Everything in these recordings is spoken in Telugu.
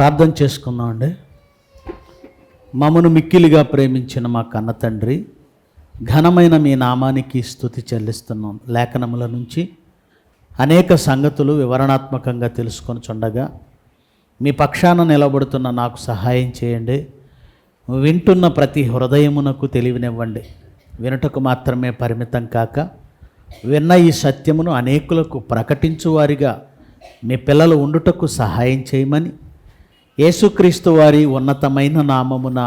ప్రార్థన చేసుకుందామండి. మమ్మను మిక్కిలిగా ప్రేమించిన మా కన్న తండ్రి, ఘనమైన మీ నామానికి స్తుతి చెల్లిస్తున్నాం. లేఖనముల నుంచి అనేక సంగతులు వివరణాత్మకంగా తెలుసుకొని చుండగా మీ పక్షాన నిలబడుతున్న నాకు సహాయం చేయండి. వింటున్న ప్రతి హృదయమునకు తెలివినివ్వండి. వినుటకు మాత్రమే పరిమితం కాక విన్న ఈ సత్యమును అనేకులకు ప్రకటించువారిగా మీ పిల్లలు ఉండుటకు సహాయం చేయమని యేసుక్రీస్తు వారి ఉన్నతమైన నామమున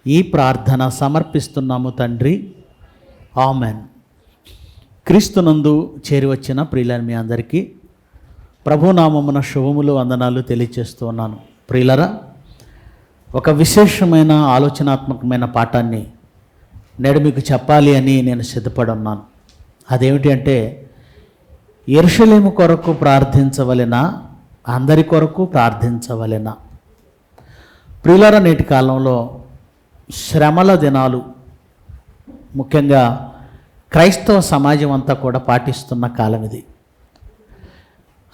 ఈ ప్రార్థన సమర్పిస్తున్నాము తండ్రి, ఆమెన్. క్రీస్తునందు చేరివచ్చిన ప్రియులని మీ అందరికీ ప్రభునామమున శుభములు వందనాలు తెలియచేస్తూ ఉన్నాను. ప్రియులరా, ఒక విశేషమైన ఆలోచనాత్మకమైన పాఠాన్ని నేడు మీకు చెప్పాలి అని నేను సిద్ధపడి ఉన్నాను. అదేమిటి అంటే, యెరూషలేము కొరకు ప్రార్థించవలెనా, అందరి కొరకు ప్రార్థించవలెనా? ప్రియులారా, నేటి కాలంలో శ్రమల దినాలు ముఖ్యంగా క్రైస్తవ సమాజం అంతా కూడా పాటిస్తున్న కాలం ఇది.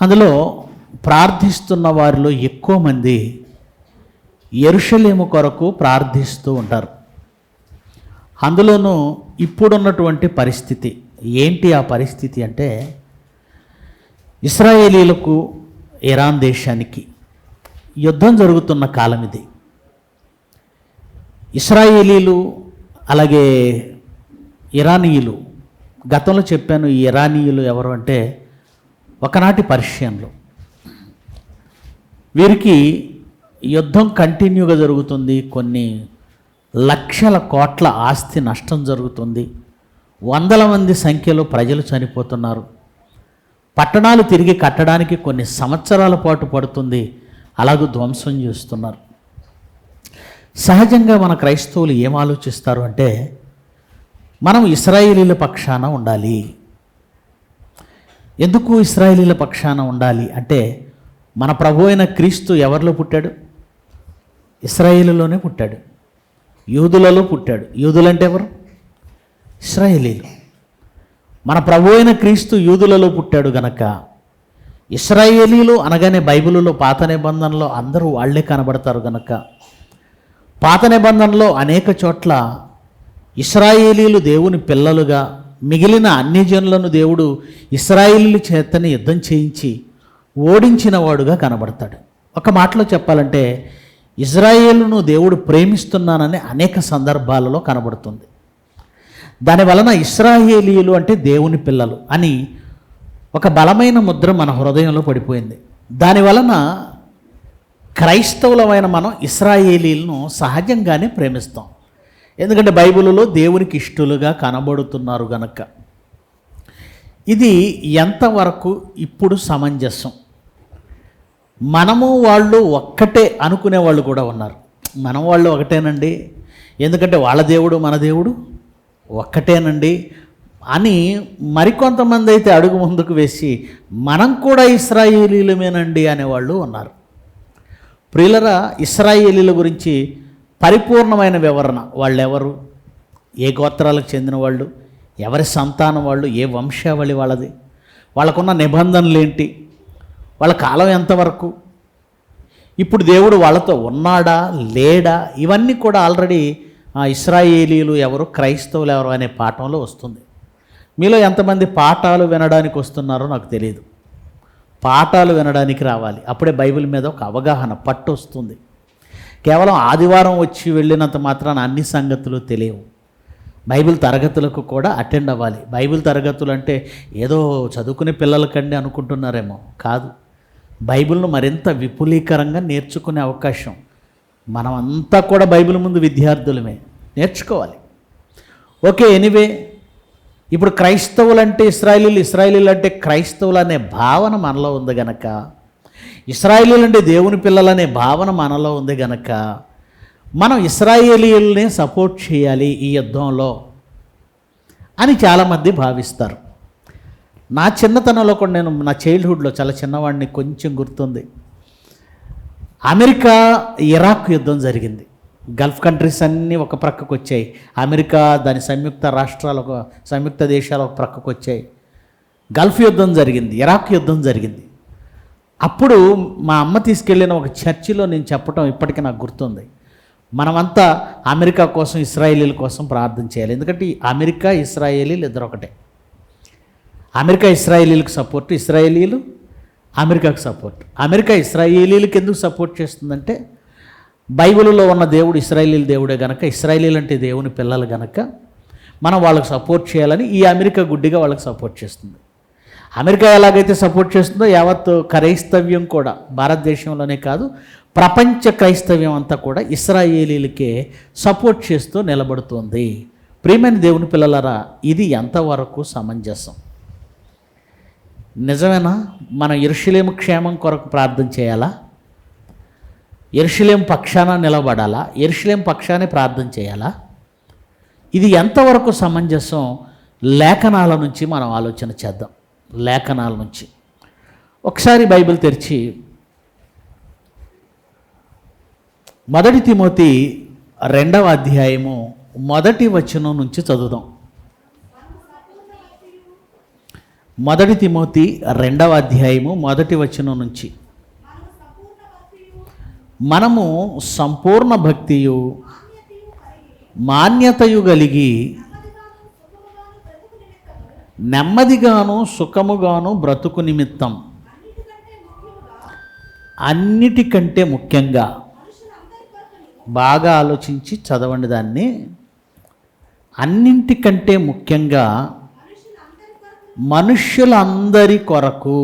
అందులో ప్రార్థిస్తున్న వారిలో ఎక్కువ మంది యెరూషలేము కొరకు ప్రార్థిస్తూ ఉంటారు. అందులోనూ ఇప్పుడున్నటువంటి పరిస్థితి ఏంటి? ఆ పరిస్థితి అంటే, ఇశ్రాయేలీలకు ఇరాన్ దేశానికి యుద్ధం జరుగుతున్న కాలం ఇది. ఇశ్రాయేలీలు అలాగే ఇరానీయులు, గతంలో చెప్పాను. ఈ ఇరానీయులు ఎవరు అంటే ఒకనాటి పర్షియన్లు. వీరికి యుద్ధం కంటిన్యూగా జరుగుతుంది. కొన్ని లక్షల కోట్ల ఆస్తి నష్టం జరుగుతుంది. వందల మంది సంఖ్యలో ప్రజలు చనిపోతున్నారు. పట్టణాలు తిరిగి కట్టడానికి కొన్ని సంవత్సరాల పాటు పడుతుంది. అలాగూ ధ్వంసం చేస్తున్నారు. సహజంగా మన క్రైస్తవులు ఏం ఆలోచిస్తారు అంటే, మనం ఇశ్రాయేలీల పక్షాన ఉండాలి. ఎందుకు ఇశ్రాయేలీల పక్షాన ఉండాలి అంటే, మన ప్రభు అయిన క్రీస్తు ఎవరిలో పుట్టాడు? ఇశ్రాయేలులోనే పుట్టాడు. యూదులలో పుట్టాడు. యూదులంటే ఎవరు? ఇశ్రాయేలీలు. మన ప్రభు అయిన క్రీస్తు యూదులలో పుట్టాడు గనక ఇశ్రాయేలీలు అనగానే బైబిలులో పాత నిబంధనలో అందరూ వాళ్లే కనబడతారు గనక, పాత నిబంధనలో అనేక చోట్ల ఇశ్రాయేలీలు దేవుని పిల్లలుగా, మిగిలిన అన్ని జనులను దేవుడు ఇశ్రాయేలీల చేతని యుద్ధం చేయించి ఓడించిన వాడుగా కనబడతాడు. ఒక మాటలో చెప్పాలంటే, ఇశ్రాయేలును దేవుడు ప్రేమిస్తున్నానని అనేక సందర్భాలలో కనబడుతుంది. దాని వలన ఇశ్రాయేలీయులు అంటే దేవుని పిల్లలు అని ఒక బలమైన ముద్ర మన హృదయంలో పడిపోయింది. దానివలన క్రైస్తవులమైన మనం ఇశ్రాయేలీలను సహజంగానే ప్రేమిస్తాం. ఎందుకంటే బైబిలులో దేవునికి ఇష్టలుగా కనబడుతున్నారు గనక. ఇది ఎంతవరకు ఇప్పుడు సమంజసం? మనము వాళ్ళు ఒక్కటే అనుకునే వాళ్ళు కూడా ఉన్నారు. మనం వాళ్ళు ఒకటేనండి, ఎందుకంటే వాళ్ళ దేవుడు మన దేవుడు ఒక్కటేనండి అని మరికొంతమంది అయితే అడుగు ముందుకు వేసి మనం కూడా ఇశ్రాయేలీలమేనండి అనేవాళ్ళు ఉన్నారు. ప్రియులరా, ఇశ్రాయేలీల గురించి పరిపూర్ణమైన వివరణ, వాళ్ళెవరు, ఏ గోత్రాలకు చెందిన వాళ్ళు, ఎవరి సంతానం వాళ్ళు, ఏ వంశావళి వాళ్ళది, వాళ్ళకున్న నిబంధనలు ఏంటి, వాళ్ళ కాలం ఎంతవరకు, ఇప్పుడు దేవుడు వాళ్ళతో ఉన్నాడా లేడా, ఇవన్నీ కూడా ఆల్రెడీ ఇశ్రాయేలీలు ఎవరు, క్రైస్తవులు ఎవరు అనే పాఠంలో వస్తుంది. మీలో ఎంతమంది పాఠాలు వినడానికి వస్తున్నారో నాకు తెలియదు. పాఠాలు వినడానికి రావాలి. అప్పుడే బైబిల్ మీద ఒక అవగాహన, పట్టు వస్తుంది. కేవలం ఆదివారం వచ్చి వెళ్ళినంత మాత్రాన అన్ని సంగతులు తెలియవు. బైబిల్ తరగతులకు కూడా అటెండ్ అవ్వాలి. బైబిల్ తరగతులు అంటే ఏదో చదువుకునే పిల్లలకండి అనుకుంటున్నారేమో, కాదు. బైబిల్ను మరింత విపులీకరంగా నేర్చుకునే అవకాశం. మనమంతా కూడా బైబిల్ ముందు విద్యార్థులమే, నేర్చుకోవాలి. ఓకే, ఎనీవే, ఇప్పుడు క్రైస్తవులు అంటే ఇశ్రాయేలీలు, ఇశ్రాయేలీలు అంటే క్రైస్తవులు అనే భావన మనలో ఉంది గనక, ఇశ్రాయేలీలు అంటే దేవుని పిల్లలనే భావన మనలో ఉంది గనక, మనం ఇశ్రాయేలీయుల్ని సపోర్ట్ చేయాలి ఈ యుద్ధంలో అని చాలామంది భావిస్తారు. నా చిన్నతనంలో కూడా, నేను నా చైల్డ్హుడ్లో చాలా చిన్నవాడిని, కొంచెం గుర్తుంది. అమెరికా ఇరాక్ యుద్ధం జరిగింది. గల్ఫ్ కంట్రీస్ అన్నీ ఒక ప్రక్కకు వచ్చాయి. అమెరికా దాని సంయుక్త రాష్ట్రాలు, సంయుక్త దేశాలు ఒక ప్రక్కకు వచ్చాయి. గల్ఫ్ యుద్ధం జరిగింది, ఇరాక్ యుద్ధం జరిగింది. అప్పుడు మా అమ్మ తీసుకెళ్ళిన ఒక చర్చిలో నేను చెప్పటం ఇప్పటికీ నాకు గుర్తుంది. మనమంతా అమెరికా కోసం, ఇస్రాయేలీల కోసం ప్రార్థన చేయాలి. ఎందుకంటే అమెరికా ఇస్రాయేలీలు ఇద్దరు ఒకటే. అమెరికా ఇస్రాయేలీలకు సపోర్ట్, ఇస్రాయేలీలు అమెరికాకు సపోర్ట్. అమెరికా ఇస్రాయేలీలకు ఎందుకు సపోర్ట్ చేస్తుందంటే బైబిల్లో ఉన్న దేవుడు ఇస్రాయేలీల దేవుడే గనక, ఇస్రాయేలీలు అంటే దేవుని పిల్లలు గనక మనం వాళ్ళకి సపోర్ట్ చేయాలని ఈ అమెరికా గుడ్డిగా వాళ్ళకి సపోర్ట్ చేస్తుంది. అమెరికా ఎలాగైతే సపోర్ట్ చేస్తుందో యావత్ క్రైస్తవ్యం కూడా, భారతదేశంలోనే కాదు ప్రపంచ క్రైస్తవ్యం అంతా కూడా ఇస్రాయేలీలకే సపోర్ట్ చేస్తూ నిలబడుతుంది. ప్రియమైన దేవుని పిల్లలారా, ఇది ఎంతవరకు సమంజసం? నిజమేనా? మనం యెరూషలేము క్షేమం కొరకు ప్రార్థన చేయాలా? యెరూషలేము పక్షాన నిలబడాలా? యెరూషలేము పక్షానే ప్రార్థన చేయాలా? ఇది ఎంతవరకు సమంజసం? లేఖనాల నుంచి మనం ఆలోచన చేద్దాం. లేఖనాల నుంచి ఒకసారి బైబిల్ తెరిచి 1 తిమోతి 2వ అధ్యాయము 1వ వచనం నుంచి చదువుదాం. 1 తిమోతి 2వ అధ్యాయము 1వ వచనం నుంచి. మనము సంపూర్ణ భక్తియు మాన్యతయు కలిగి నెమ్మదిగాను సుఖముగాను బ్రతుకు నిమిత్తం, అన్నిటికంటే ముఖ్యంగా, బాగా ఆలోచించి చదవండి దాన్ని, అన్నింటికంటే ముఖ్యంగా మనుష్యులందరి కొరకు.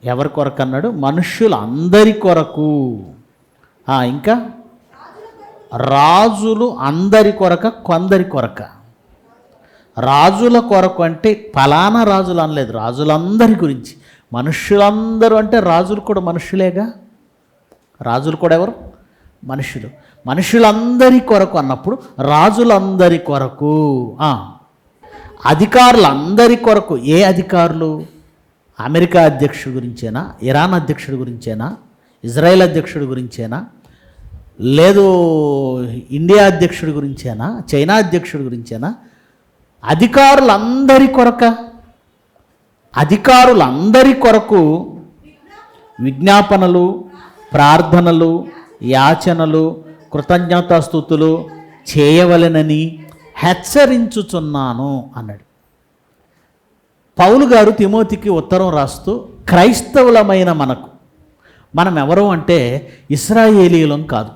ఎవరి కొరకు అన్నాడు? మనుష్యులందరి కొరకు. ఇంకా రాజులు అందరి కొరక, కొందరి కొరక. రాజుల కొరకు అంటే ఫలానా రాజులు అనలేదు, రాజులందరి గురించి. మనుష్యులందరూ అంటే రాజులు కూడా మనుషులేగా. రాజులు కూడా ఎవరు? మనుషులు. మనుషులందరి కొరకు అన్నప్పుడు రాజులందరి కొరకు, అధికారులందరి కొరకు. ఏ అధికారులు? అమెరికా అధ్యక్షుడి గురించేనా? ఇరాన్ అధ్యక్షుడి గురించేనా? ఇజ్రాయెల్ అధ్యక్షుడి గురించేనా? లేదు ఇండియా అధ్యక్షుడి గురించేనా? చైనా అధ్యక్షుడి గురించేనా? అధికారులందరి కొరక. అధికారులందరి కొరకు విజ్ఞాపనలు, ప్రార్థనలు, యాచనలు, కృతజ్ఞతాస్తుతులు చేయవలెనని హెచ్చరించుచున్నాను అన్నాడు. పౌలు గారు తిమోతికి ఉత్తరం రాస్తూ, క్రైస్తవులమైన మనం ఎవరు అంటే ఇశ్రాయేలీయులం కాదు,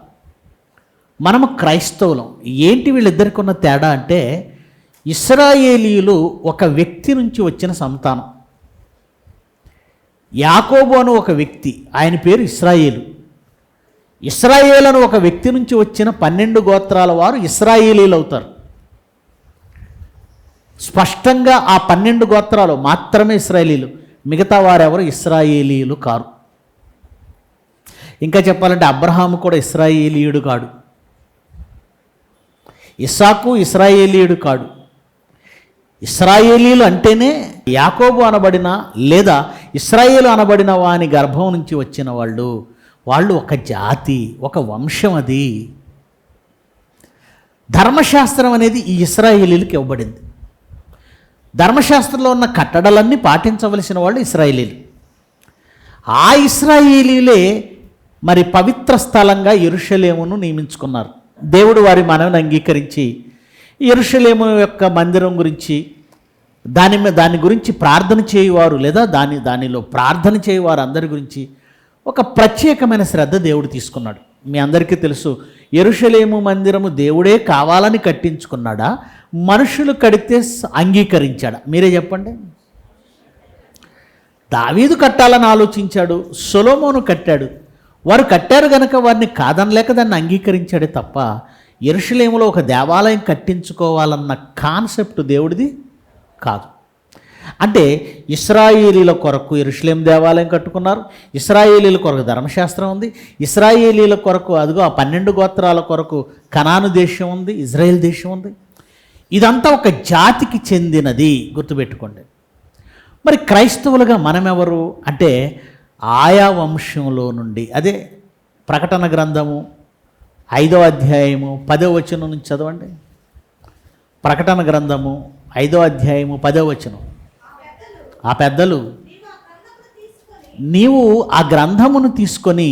మనము క్రైస్తవులం. ఏంటి వీళ్ళిద్దరికి ఉన్న తేడా అంటే, ఇశ్రాయేలీయులు ఒక వ్యక్తి నుంచి వచ్చిన సంతానం. యాకోబు అను ఒక వ్యక్తి, ఆయన పేరు ఇశ్రాయేలు. ఇశ్రాయేలు అను ఒక వ్యక్తి నుంచి వచ్చిన 12 గోత్రాల వారు ఇశ్రాయేలీలు అవుతారు. స్పష్టంగా ఆ 12 గోత్రాలు మాత్రమే ఇశ్రాయేలీలు, మిగతా వారెవరు ఇశ్రాయేలీయులు కారు. ఇంకా చెప్పాలంటే అబ్రహాము కూడా ఇశ్రాయేలీయుడు కాడు, ఇస్సాకు ఇశ్రాయేలీయుడు కాడు. ఇశ్రాయేలీలు అంటేనే యాకోబు అనబడిన లేదా ఇశ్రాయేలు అనబడిన వాని గర్భం నుంచి వచ్చిన వాళ్ళు ఒక జాతి, ఒక వంశం. అది ధర్మశాస్త్రం అనేది ఈ ఇశ్రాయేలీలకు ఇవ్వబడింది. ధర్మశాస్త్రంలో ఉన్న కట్టడలన్నీ పాటించవలసిన వాళ్ళు ఇశ్రాయేలీలు. ఆ ఇశ్రాయేలీలే మరి పవిత్ర స్థలంగా యెరూషలేమును నియమించుకున్నారు. దేవుడు వారి మనవిని అంగీకరించి యెరూషలేము యొక్క మందిరం గురించి, దాని గురించి ప్రార్థన చేయువారు లేదా దానిలో ప్రార్థన చేయువారు అందరి గురించి ఒక ప్రత్యేకమైన శ్రద్ధ దేవుడు తీసుకున్నాడు. మీ అందరికీ తెలుసు, యెరూషలేము మందిరము దేవుడే కావాలని కట్టించుకున్నాడా, మనుషులు కడితే అంగీకరించాడా? మీరే చెప్పండి. దావీదు కట్టాలని ఆలోచించాడు, సొలొమోను కట్టాడు. వారు కట్టారు కనుక వారిని కాదనలేక దాన్ని అంగీకరించాడే తప్ప యెరూషలేములో ఒక దేవాలయం కట్టించుకోవాలన్న కాన్సెప్ట్ దేవుడిది కాదు. అంటే ఇశ్రాయేలీల కొరకు యెరూషలేం దేవాలయం కట్టుకున్నారు, ఇశ్రాయేలీల కొరకు ధర్మశాస్త్రం ఉంది, ఇశ్రాయేలీల కొరకు అదిగో ఆ 12 గోత్రాల కొరకు కనాను దేశం ఉంది, ఇజ్రాయెల్ దేశం ఉంది. ఇదంతా ఒక జాతికి చెందినది, గుర్తుపెట్టుకోండి. మరి క్రైస్తవులుగా మనమెవరు అంటే ఆయా వంశంలో నుండి. అదే ప్రకటన గ్రంథము 5వ అధ్యాయము 10వ వచనం నుంచి చదవండి. ప్రకటన గ్రంథము 5వ అధ్యాయము 10వ వచనం. ఆ పెద్దలు నీవు ఆ గ్రంథమును తీసుకొని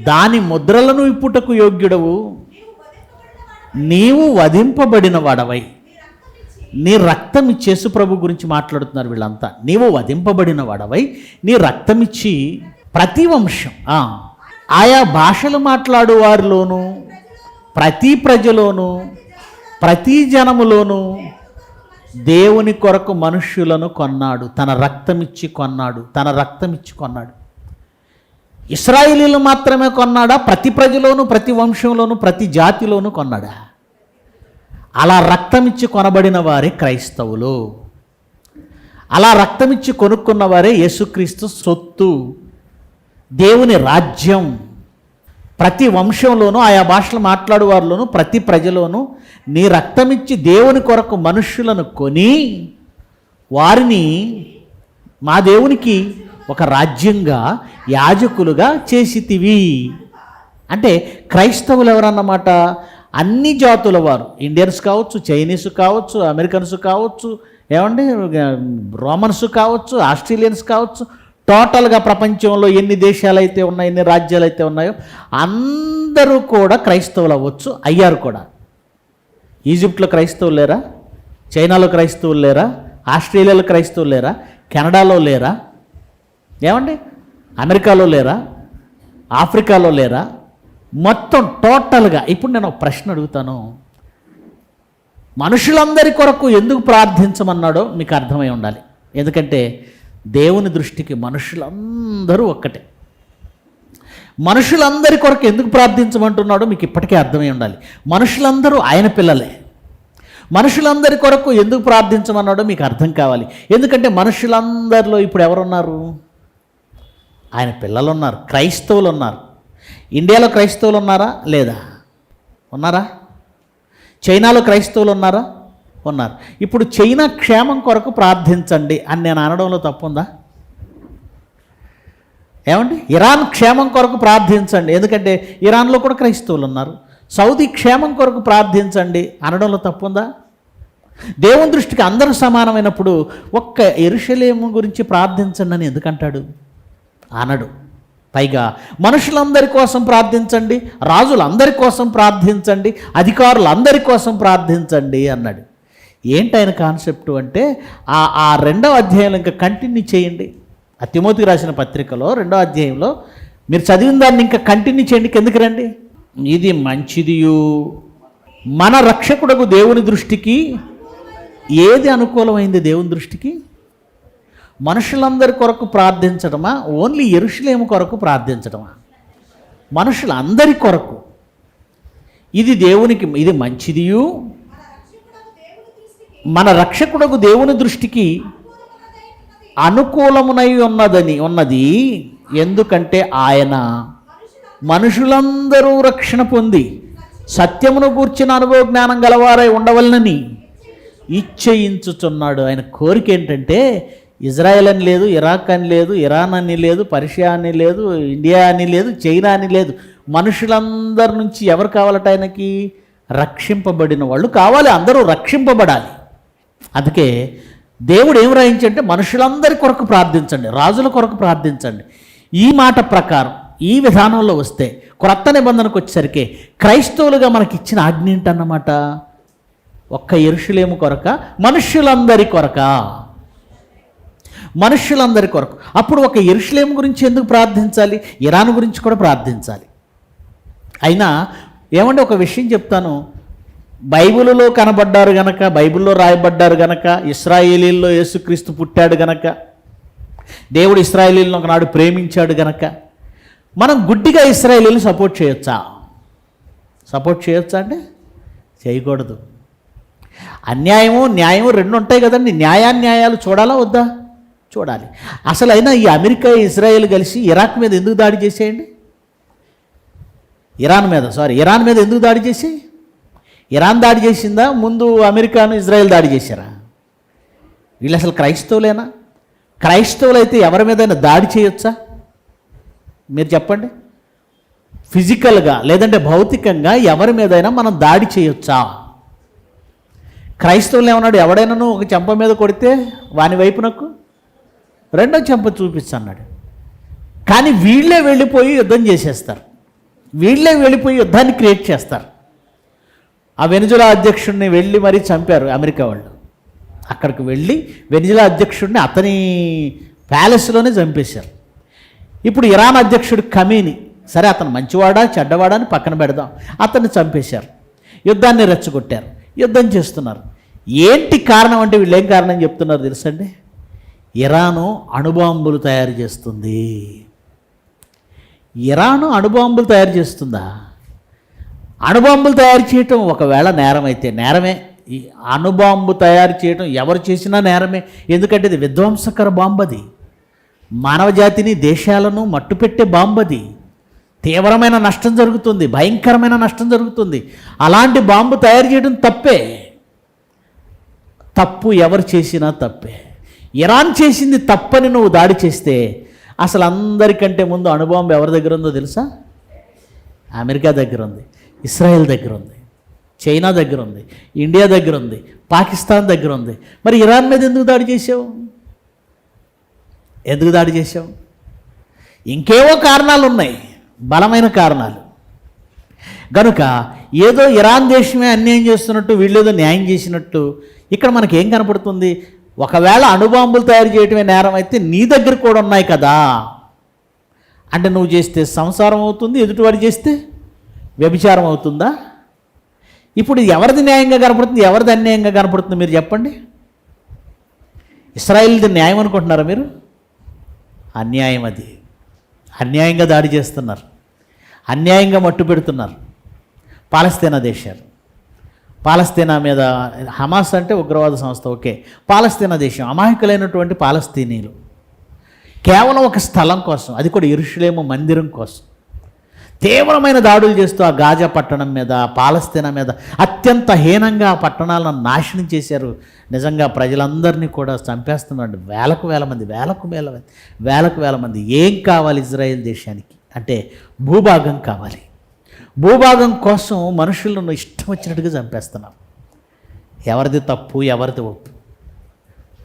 దాని ముద్రలను ఇప్పుటకు యోగ్యుడవు, నీవు వధింపబడిన వాడవై, నీ రక్తం ఇచ్చి, యేసు ప్రభు గురించి మాట్లాడుతున్నారు వీళ్ళంతా. నీవు వధింపబడిన వాడవై నీ రక్తమిచ్చి ప్రతి వంశం, ఆయా భాషలు మాట్లాడు వారిలోను, ప్రతి ప్రజలోను, ప్రతి జనములోను దేవుని కొరకు మనుష్యులను కొన్నాడు. తన రక్తమిచ్చి కొన్నాడు. తన రక్తమిచ్చి కొన్నాడు. ఇశ్రాయేలీలు మాత్రమే కొన్నాడా? ప్రతి ప్రజలోను, ప్రతి వంశంలోను, ప్రతి జాతిలోను కొన్నాడా? అలా రక్తమిచ్చి కొనబడిన వారే క్రైస్తవులు. అలా రక్తమిచ్చి కొనుక్కున్న వారే యేసుక్రీస్తు సొత్తు, దేవుని రాజ్యం. ప్రతి వంశంలోనూ, ఆయా భాషలు మాట్లాడు వారిలోనూ, ప్రతి ప్రజలోనూ నీ రక్తమిచ్చి దేవుని కొరకు మనుష్యులను కొని వారిని మా దేవునికి ఒక రాజ్యంగా, యాజకులుగా చేసితివి. అంటే క్రైస్తవులు ఎవరన్నమాట? అన్ని జాతుల వారు, ఇండియన్స్ కావచ్చు, చైనీస్ కావచ్చు, అమెరికన్స్ కావచ్చు, ఏమండి రోమన్స్ కావచ్చు, ఆస్ట్రేలియన్స్ కావచ్చు, టోటల్గా ప్రపంచంలో ఎన్ని దేశాలు అయితే ఉన్నాయో, ఎన్ని రాజ్యాలు అయితే ఉన్నాయో అందరూ కూడా క్రైస్తవులు అవ్వచ్చు, అయ్యారు కూడా. ఈజిప్ట్లో క్రైస్తవులు లేరా? చైనాలో క్రైస్తవులు లేరా? ఆస్ట్రేలియాలో క్రైస్తవులు లేరా? కెనడాలో లేరా? ఏమండి అమెరికాలో లేరా? ఆఫ్రికాలో లేరా? మొత్తం టోటల్గా. ఇప్పుడు నేను ఒక ప్రశ్న అడుగుతాను. మనుషులందరి కొరకు ఎందుకు ప్రార్థించమన్నాడో మీకు అర్థమై ఉండాలి. ఎందుకంటే దేవుని దృష్టికి మనుషులందరూ ఒక్కటే. మనుషులందరి కొరకు ఎందుకు ప్రార్థించమంటున్నాడో మీకు ఇప్పటికే అర్థమై ఉండాలి. మనుషులందరూ ఆయన పిల్లలే. మనుషులందరి కొరకు ఎందుకు ప్రార్థించమన్నాడో మీకు అర్థం కావాలి. ఎందుకంటే మనుషులందరిలో ఇప్పుడు ఎవరున్నారు? ఆయన పిల్లలు ఉన్నారు, క్రైస్తవులు ఉన్నారు. ఇండియాలో క్రైస్తవులు ఉన్నారా? లేదా? ఉన్నారా? చైనాలో క్రైస్తవులు ఉన్నారా? ఉన్నారు. ఇప్పుడు చైనా క్షేమం కొరకు ప్రార్థించండి అని నేను అనడంలో తప్పుందా? ఏమండి ఇరాన్ క్షేమం కొరకు ప్రార్థించండి, ఎందుకంటే ఇరాన్లో కూడా క్రైస్తవులు ఉన్నారు. సౌదీ క్షేమం కొరకు ప్రార్థించండి అనడంలో తప్పుందా? దేవుని దృష్టికి అందరూ సమానమైనప్పుడు ఒక్క యెరూషలేము గురించి ప్రార్థించండి అని ఎందుకంటాడు? అనడు. పైగా మనుషులందరి కోసం ప్రార్థించండి, రాజులందరి కోసం ప్రార్థించండి, అధికారులందరి కోసం ప్రార్థించండి అన్నాడు. ఏంటి ఆయన కాన్సెప్ట్ అంటే ఆ 2వ అధ్యాయంలో ఇంకా కంటిన్యూ చేయండి. ఆ తిమోతికి రాసిన పత్రికలో 2వ అధ్యాయంలో మీరు చదివిన దాన్ని ఇంకా కంటిన్యూ చేయండి. కిందకి రండి. ఇది మంచిదియు మన రక్షకుడకు దేవుని దృష్టికి ఏది అనుకూలమైంది? దేవుని దృష్టికి మనుషులందరి కొరకు ప్రార్థించడమా, ఓన్లీ యెరూషలేము కొరకు ప్రార్థించడమా? మనుషులందరి కొరకు. ఇది దేవునికి, ఇది మంచిదియు మన రక్షకుడకు దేవుని దృష్టికి అనుకూలమునై ఉన్నది. ఎందుకంటే ఆయన మనుషులందరూ రక్షణ పొంది సత్యమును గూర్చిన అనుభవ జ్ఞానం గలవారై ఉండవలనని ఇచ్చయించుచున్నాడు. ఆయన కోరిక ఏంటంటే ఇజ్రాయెల్ అని లేదు, ఇరాక్ అని లేదు, ఇరాన్ అని లేదు, పర్షియా అని లేదు, ఇండియా అని లేదు, చైనా అని లేదు. మనుషులందరి నుంచి ఎవరు కావాలట? ఆయనకి రక్షింపబడిన వాళ్ళు కావాలి. అందరూ రక్షింపబడాలి. అందుకే దేవుడు ఏం రాయించంటే మనుషులందరి కొరకు ప్రార్థించండి, రాజుల కొరకు ప్రార్థించండి. ఈ మాట ప్రకారం ఈ విధానంలో వస్తే క్రొత్త నిబంధనకు వచ్చేసరికి క్రైస్తవులుగా మనకి ఇచ్చిన ఆజ్ఞ ఏంటన్నమాట? ఒక్క యెరూషలేము కొరక, మనుష్యులందరి కొరక, మనుష్యులందరి కొరకు. అప్పుడు ఒక యెరూషలేము గురించి ఎందుకు ప్రార్థించాలి? ఇరాన్ గురించి కూడా ప్రార్థించాలి. అయినా ఏమంటే ఒక విషయం చెప్తాను. బైబిల్లో కనబడ్డారు గనక, బైబిల్లో రాయబడ్డారు గనక, ఇశ్రాయేలీల్లో యేసుక్రీస్తు పుట్టాడు గనక, దేవుడు ఇశ్రాయేలీలను ఒకనాడు ప్రేమించాడు గనక మనం గుడ్డిగా ఇశ్రాయేలీలు సపోర్ట్ చేయొచ్చా? సపోర్ట్ చేయొచ్చా అంటే చేయకూడదు. అన్యాయము న్యాయము రెండు ఉంటాయి కదండి. న్యాయాన్యాయాలు చూడాలా వద్దా? చూడాలి. అసలు అయినా ఈ అమెరికా ఇజ్రాయెల్ కలిసి ఇరాక్ మీద ఎందుకు దాడి చేసేయండి? ఇరాన్ మీద ఎందుకు దాడి చేసి? ఇరాన్ దాడి చేసిందా? ముందు అమెరికాను ఇజ్రాయెల్ దాడి చేశారా? వీళ్ళు అసలు క్రైస్తవులేనా? క్రైస్తవులు అయితే ఎవరి మీదైనా దాడి చేయొచ్చా? మీరు చెప్పండి. ఫిజికల్గా లేదంటే భౌతికంగా ఎవరి మీదైనా మనం దాడి చేయొచ్చా? క్రైస్తవులు ఏమన్నాడు? ఎవడైనా ఒక చెంప మీద కొడితే వాని వైపునకు రెండో చెంప చూపించు అన్నాడు. కానీ వీళ్ళే వెళ్ళిపోయి యుద్ధం చేసేస్తారు, వీళ్ళే వెళ్ళిపోయి యుద్ధాన్ని క్రియేట్ చేస్తారు. ఆ వెనిజులా అధ్యక్షుడిని వెళ్ళి మరీ చంపారు అమెరికా వాళ్ళు. అక్కడికి వెళ్ళి వెనిజులా అధ్యక్షుడిని అతని ప్యాలెస్లోనే చంపేశారు. ఇప్పుడు ఇరాన్ అధ్యక్షుడు ఖమీని, సరే అతను మంచివాడా చెడ్డవాడా అని పక్కన పెడదాం, అతన్ని చంపేశారు. యుద్ధాన్ని రెచ్చగొట్టారు, యుద్ధం చేస్తున్నారు. ఏంటి కారణం అంటే వీళ్ళు ఏం కారణం చెప్తున్నారు తెలుసండి? ఇరాను అణుబాంబులు తయారు చేస్తుంది. ఇరాను అణుబాంబులు తయారు చేస్తుందా? అణుబాంబులు తయారు చేయటం ఒకవేళ నేరం అయితే నేరమే. ఈ అణుబాంబు తయారు చేయటం ఎవరు చేసినా నేరమే. ఎందుకంటే ఇది విధ్వంసకర బాంబు, అది మానవ జాతిని దేశాలను మట్టుపెట్టే బాంబు, అది తీవ్రమైన నష్టం జరుగుతుంది, భయంకరమైన నష్టం జరుగుతుంది. అలాంటి బాంబు తయారు చేయడం తప్పే. తప్పు ఎవరు చేసినా తప్పే. ఇరాన్ చేసింది తప్పని నువ్వు దాడి చేస్తే అసలు అందరికంటే ముందు అణుబాంబు ఎవరి దగ్గర ఉందో తెలుసా? అమెరికా దగ్గర ఉంది, ఇస్రాయెల్ దగ్గర ఉంది, చైనా దగ్గర ఉంది, ఇండియా దగ్గర ఉంది, పాకిస్తాన్ దగ్గర ఉంది. మరి ఇరాన్ మీద ఎందుకు దాడి చేసావు? ఎందుకు దాడి చేసావు? ఇంకేవో కారణాలు ఉన్నాయి, బలమైన కారణాలు. కనుక ఏదో ఇరాన్ దేశమే అన్యాయం చేస్తున్నట్టు, వీళ్ళేదో న్యాయం చేసినట్టు ఇక్కడ మనకేం కనపడుతుంది? ఒకవేళ అణుబాంబులు తయారు చేయటమే నేరం అయితే నీ దగ్గర కూడా ఉన్నాయి కదా. అంటే నువ్వు చేస్తే సంసారం అవుతుంది, ఎదుటివాడు చేస్తే వ్యభిచారం అవుతుందా? ఇప్పుడు ఎవరిది న్యాయంగా కనపడుతుంది, ఎవరిది అన్యాయంగా కనపడుతుంది మీరు చెప్పండి? ఇశ్రాయేల్ది న్యాయం అనుకుంటున్నారా మీరు? అన్యాయం. అది అన్యాయంగా దాడి చేస్తున్నారు, అన్యాయంగా మట్టు పెడుతున్నారు. పాలస్తీనా దేశాలు, పాలస్తీనా మీద హమాస్ అంటే ఉగ్రవాద సంస్థ, ఓకే. పాలస్తీనా దేశం, అమాయకులైనటువంటి పాలస్తీనీలు కేవలం ఒక స్థలం కోసం, అది కూడా యెరూషలేము మందిరం కోసం తీవ్రమైన దాడులు చేస్తూ ఆ గాజా పట్టణం మీద, పాలస్తీనా మీద అత్యంత హీనంగా ఆ పట్టణాలను నాశనం చేశారు. నిజంగా ప్రజలందరినీ కూడా చంపేస్తున్నాడు. వేలకు వేల మంది. ఏం కావాలి ఇజ్రాయెల్ దేశానికి అంటే భూభాగం కావాలి. భూభాగం కోసం మనుషులను ఇష్టం వచ్చినట్టుగా చంపేస్తున్నాం. ఎవరిది తప్పు, ఎవరిది ఒప్పు?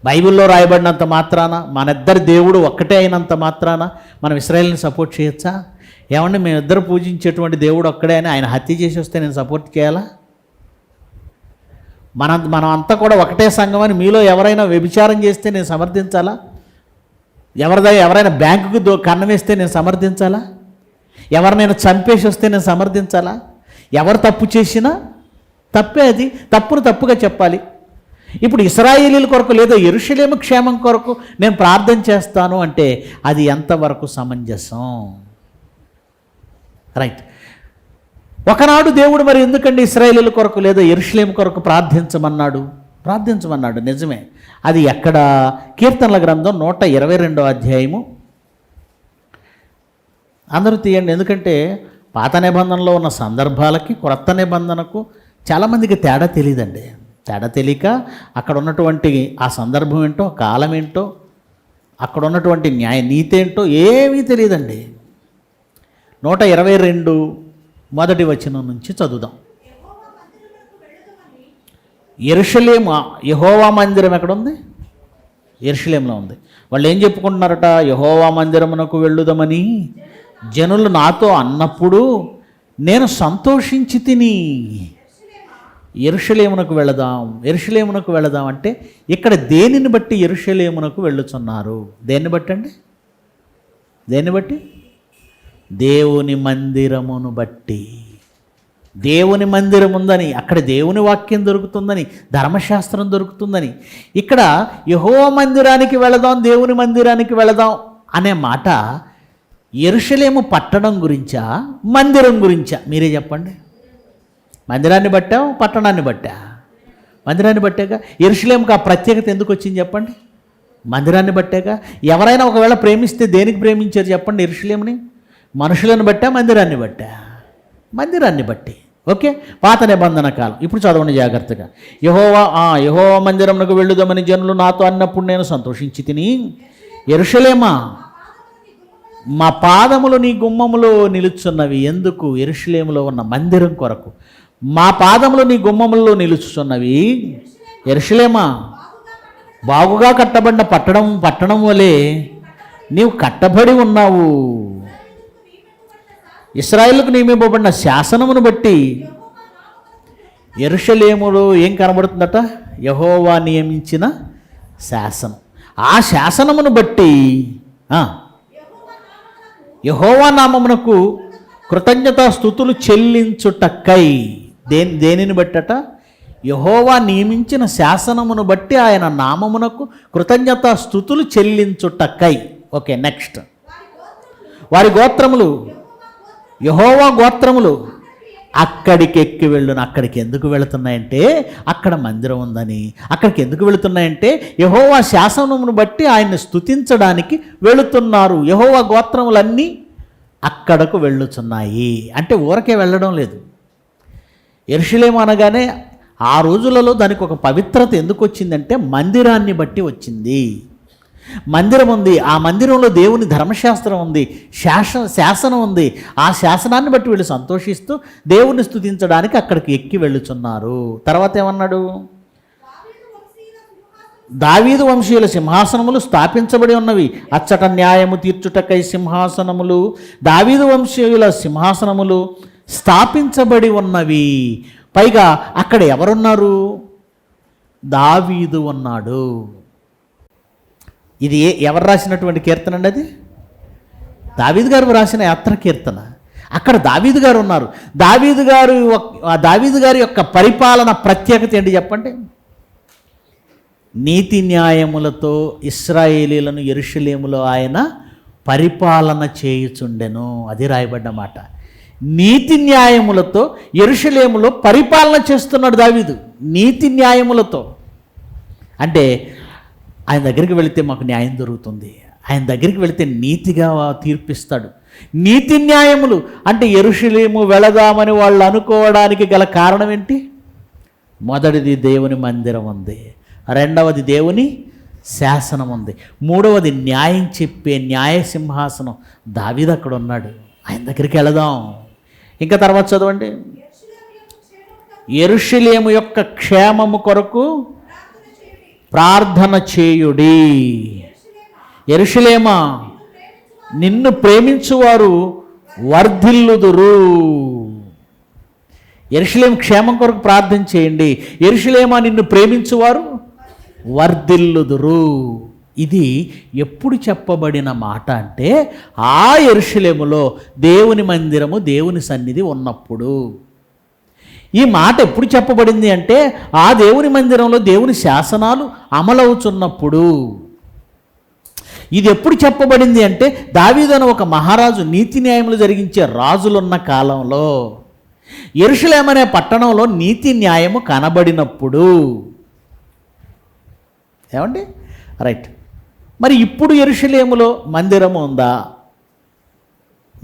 బైబిల్లో రాయబడినంత మాత్రాన, మనిద్దరి దేవుడు ఒక్కటే అయినంత మాత్రాన మనం ఇశ్రాయేల్ని సపోర్ట్ చేయొచ్చా? ఏమంటే మేమిద్దరు పూజించేటువంటి దేవుడు ఒక్కడే అని ఆయన హత్య చేసి వస్తే నేను సపోర్ట్ చేయాలా? మనం అంతా కూడా ఒకటే సంఘం అని మీలో ఎవరైనా వ్యభిచారం చేస్తే నేను సమర్థించాలా? ఎవరైనా బ్యాంకుకు కన్నం వేస్తే నేను సమర్థించాలా? ఎవరినైనా చంపేసి వస్తే నేను సమర్థించాలా? ఎవరు తప్పు చేసినా తప్పే, అది తప్పును తప్పుగా చెప్పాలి. ఇప్పుడు ఇశ్రాయేలీల కొరకు లేదా యెరూషలేము క్షేమం కొరకు నేను ప్రార్థన చేస్తాను అంటే అది ఎంతవరకు సమంజసం? రైట్. ఒకనాడు దేవుడు మరి ఎందుకండి ఇశ్రాయేలీల కొరకు లేదా యెరూషలేము కొరకు ప్రార్థించమన్నాడు? నిజమే. అది ఎక్కడ? కీర్తనల గ్రంథం 122వ అధ్యాయము. అందరూ తీయండి, ఎందుకంటే పాత నిబంధనలో ఉన్న సందర్భాలకి క్రొత్త నిబంధనకు చాలామందికి తేడా తెలియదండి. తేడా తెలియక అక్కడ ఉన్నటువంటి ఆ సందర్భం ఏంటో, కాలం ఏంటో, అక్కడ ఉన్నటువంటి నీతి ఏంటో ఏమీ తెలియదండి. 122 మొదటి వచనం నుంచి చదువుదాం. యెరూషలేము, యెహోవా మందిరం ఎక్కడుంది? యెరూషలేములో ఉంది. వాళ్ళు ఏం చెప్పుకుంటున్నారట? యెహోవా మందిరమునకు వెళ్ళుదామని జనులు నాతో అన్నప్పుడు నేను సంతోషించి తిని యెరూషలేమునకు వెళదాం అంటే ఇక్కడ దేనిని బట్టి యెరూషలేమునకు వెళ్ళుచున్నారు? దేన్ని బట్టి అండి? దేన్ని బట్టి? దేవుని మందిరమును బట్టి. దేవుని మందిరం ఉందని, అక్కడ దేవుని వాక్యం దొరుకుతుందని, ధర్మశాస్త్రం దొరుకుతుందని. ఇక్కడ యెహోవా మందిరానికి వెళదాం, దేవుని మందిరానికి వెళదాం అనే మాట యెరూషలేము పట్టణం గురించా, మందిరం గురించా? మీరే చెప్పండి. మందిరాన్ని బట్టా, పట్టణాన్ని బట్టా? మందిరాన్ని బట్టాక. యెరూషలేముకి ఆ ప్రత్యేకత ఎందుకు వచ్చింది చెప్పండి? మందిరాన్ని బట్టాక. ఎవరైనా ఒకవేళ ప్రేమిస్తే దేనికి ప్రేమించారు చెప్పండి? యెరూషలేముని మనుషులను బట్టా, మందిరాన్ని బట్టా? మందిరాన్ని బట్టి. ఓకే, పాత నిబంధన కాలం. ఇప్పుడు చదవండి జాగ్రత్తగా. యెహోవా మందిరమునకు వెళ్ళుదామని జనులు నాతో అన్నప్పుడు నేను సంతోషించి తిని, యెరూషలేమా మా పాదములు నీ గుమ్మములో నిలుచున్నవి. ఎందుకు? యెరూషలేములో ఉన్న మందిరం కొరకు. మా పాదములు నీ గుమ్మములో నిలుచున్నవి. యెరూషలేమా బాగుగా కట్టబడిన పట్టణం వలె నీవు కట్టబడి ఉన్నావు. ఇశ్రాయేలుకు నియమింపబడిన శాసనమును బట్టి యెరూషలేములో ఏం కనబడుతుందట? యెహోవా నియమించిన శాసనం. ఆ శాసనమును బట్టి యెహోవా నామమునకు కృతజ్ఞతాస్తుతులు చెల్లించుటకై. దేనిని బట్టట? యెహోవా నియమించిన శాసనమును బట్టి ఆయన నామమునకు కృతజ్ఞతాస్తుతులు చెల్లించుటకై. Okay, next. వారి గోత్రములు, యెహోవా గోత్రములు అక్కడికి ఎక్కి వెళ్ళును. అక్కడికి ఎందుకు వెళుతున్నాయంటే అక్కడ మందిరం ఉందని. అక్కడికి ఎందుకు వెళుతున్నాయంటే యెహోవా శాసనమును బట్టి ఆయన్ని స్తుతించడానికి వెళుతున్నారు. యెహోవా గోత్రములన్నీ అక్కడకు వెళ్ళుచున్నాయి. అంటే ఊరకే వెళ్ళడం లేదు. యెరూషలేము అనగానే ఆ రోజులలో దానికి ఒక పవిత్రత ఎందుకు వచ్చిందంటే మందిరాన్ని బట్టి వచ్చింది. మందిరం ఉంది, ఆ మందిరంలో దేవుని ధర్మశాస్త్రం ఉంది, శాసనం ఉంది. ఆ శాసనాన్ని బట్టి వీళ్ళు సంతోషిస్తూ దేవుని స్తుతించడానికి అక్కడికి ఎక్కి వెళ్ళుచున్నారు. తర్వాత ఏమన్నాడు? దావీదు వంశీయుల సింహాసనములు స్థాపించబడి ఉన్నవి, అచ్చట న్యాయము తీర్చుటకై సింహాసనములు. దావీదు వంశీయుల సింహాసనములు స్థాపించబడి ఉన్నవి. పైగా అక్కడ ఎవరున్నారు? దావీదు ఉన్నాడు. ఇది ఎవరు రాసినటువంటి కీర్తన అండి? అది దావీదు గారు రాసిన యాత్ర కీర్తన. అక్కడ దావీదు గారు ఉన్నారు. దావీదు గారి యొక్క పరిపాలన ప్రత్యేకత ఏంటి చెప్పండి? నీతి న్యాయములతో ఇశ్రాయేలీలను యెరూషలేములో ఆయన పరిపాలన చేయుచుండెను. అది రాయబడ్డ మాట. నీతి న్యాయములతో యెరూషలేములో పరిపాలన చేస్తున్నాడు దావీదు. నీతి న్యాయములతో అంటే ఆయన దగ్గరికి వెళితే మాకు న్యాయం దొరుకుతుంది, ఆయన దగ్గరికి వెళితే నీతిగా తీర్పిస్తాడు. నీతి న్యాయములు అంటే యెరూషలేము వెళదామని వాళ్ళు అనుకోవడానికి గల కారణం ఏంటి? మొదటిది దేవుని మందిరం ఉంది, రెండవది దేవుని శాసనం ఉంది, మూడవది న్యాయం చెప్పే న్యాయ సింహాసనం. దావీదు అక్కడ ఉన్నాడు, ఆయన దగ్గరికి వెళదాం. ఇంకా తర్వాత చదవండి. యెరూషలేము యొక్క క్షేమము కొరకు ప్రార్థన చేయుడి. యెరూషలేమా, నిన్ను ప్రేమించువారు వర్ధిల్లుదురు. యెరూషలేము క్షేమం కొరకు ప్రార్థన చేయండి. యెరూషలేమా, నిన్ను ప్రేమించువారు వర్ధిల్లుదురు. ఇది ఎప్పుడు చెప్పబడిన మాట అంటే ఆ యెరూషలేములో దేవుని మందిరము, దేవుని సన్నిధి ఉన్నప్పుడు. ఈ మాట ఎప్పుడు చెప్పబడింది అంటే ఆ దేవుని మందిరంలో దేవుని శాసనాలు అమలవుతున్నప్పుడు. ఇది ఎప్పుడు చెప్పబడింది అంటే దావీదు అనే ఒక మహారాజు నీతి న్యాయములు జరిగించే రాజులున్న కాలంలో యెరూషలేము అనే పట్టణంలో నీతి న్యాయము కనబడినప్పుడు. ఏమండి? రైట్. మరి ఇప్పుడు యెరూషలేములో మందిరము ఉందా?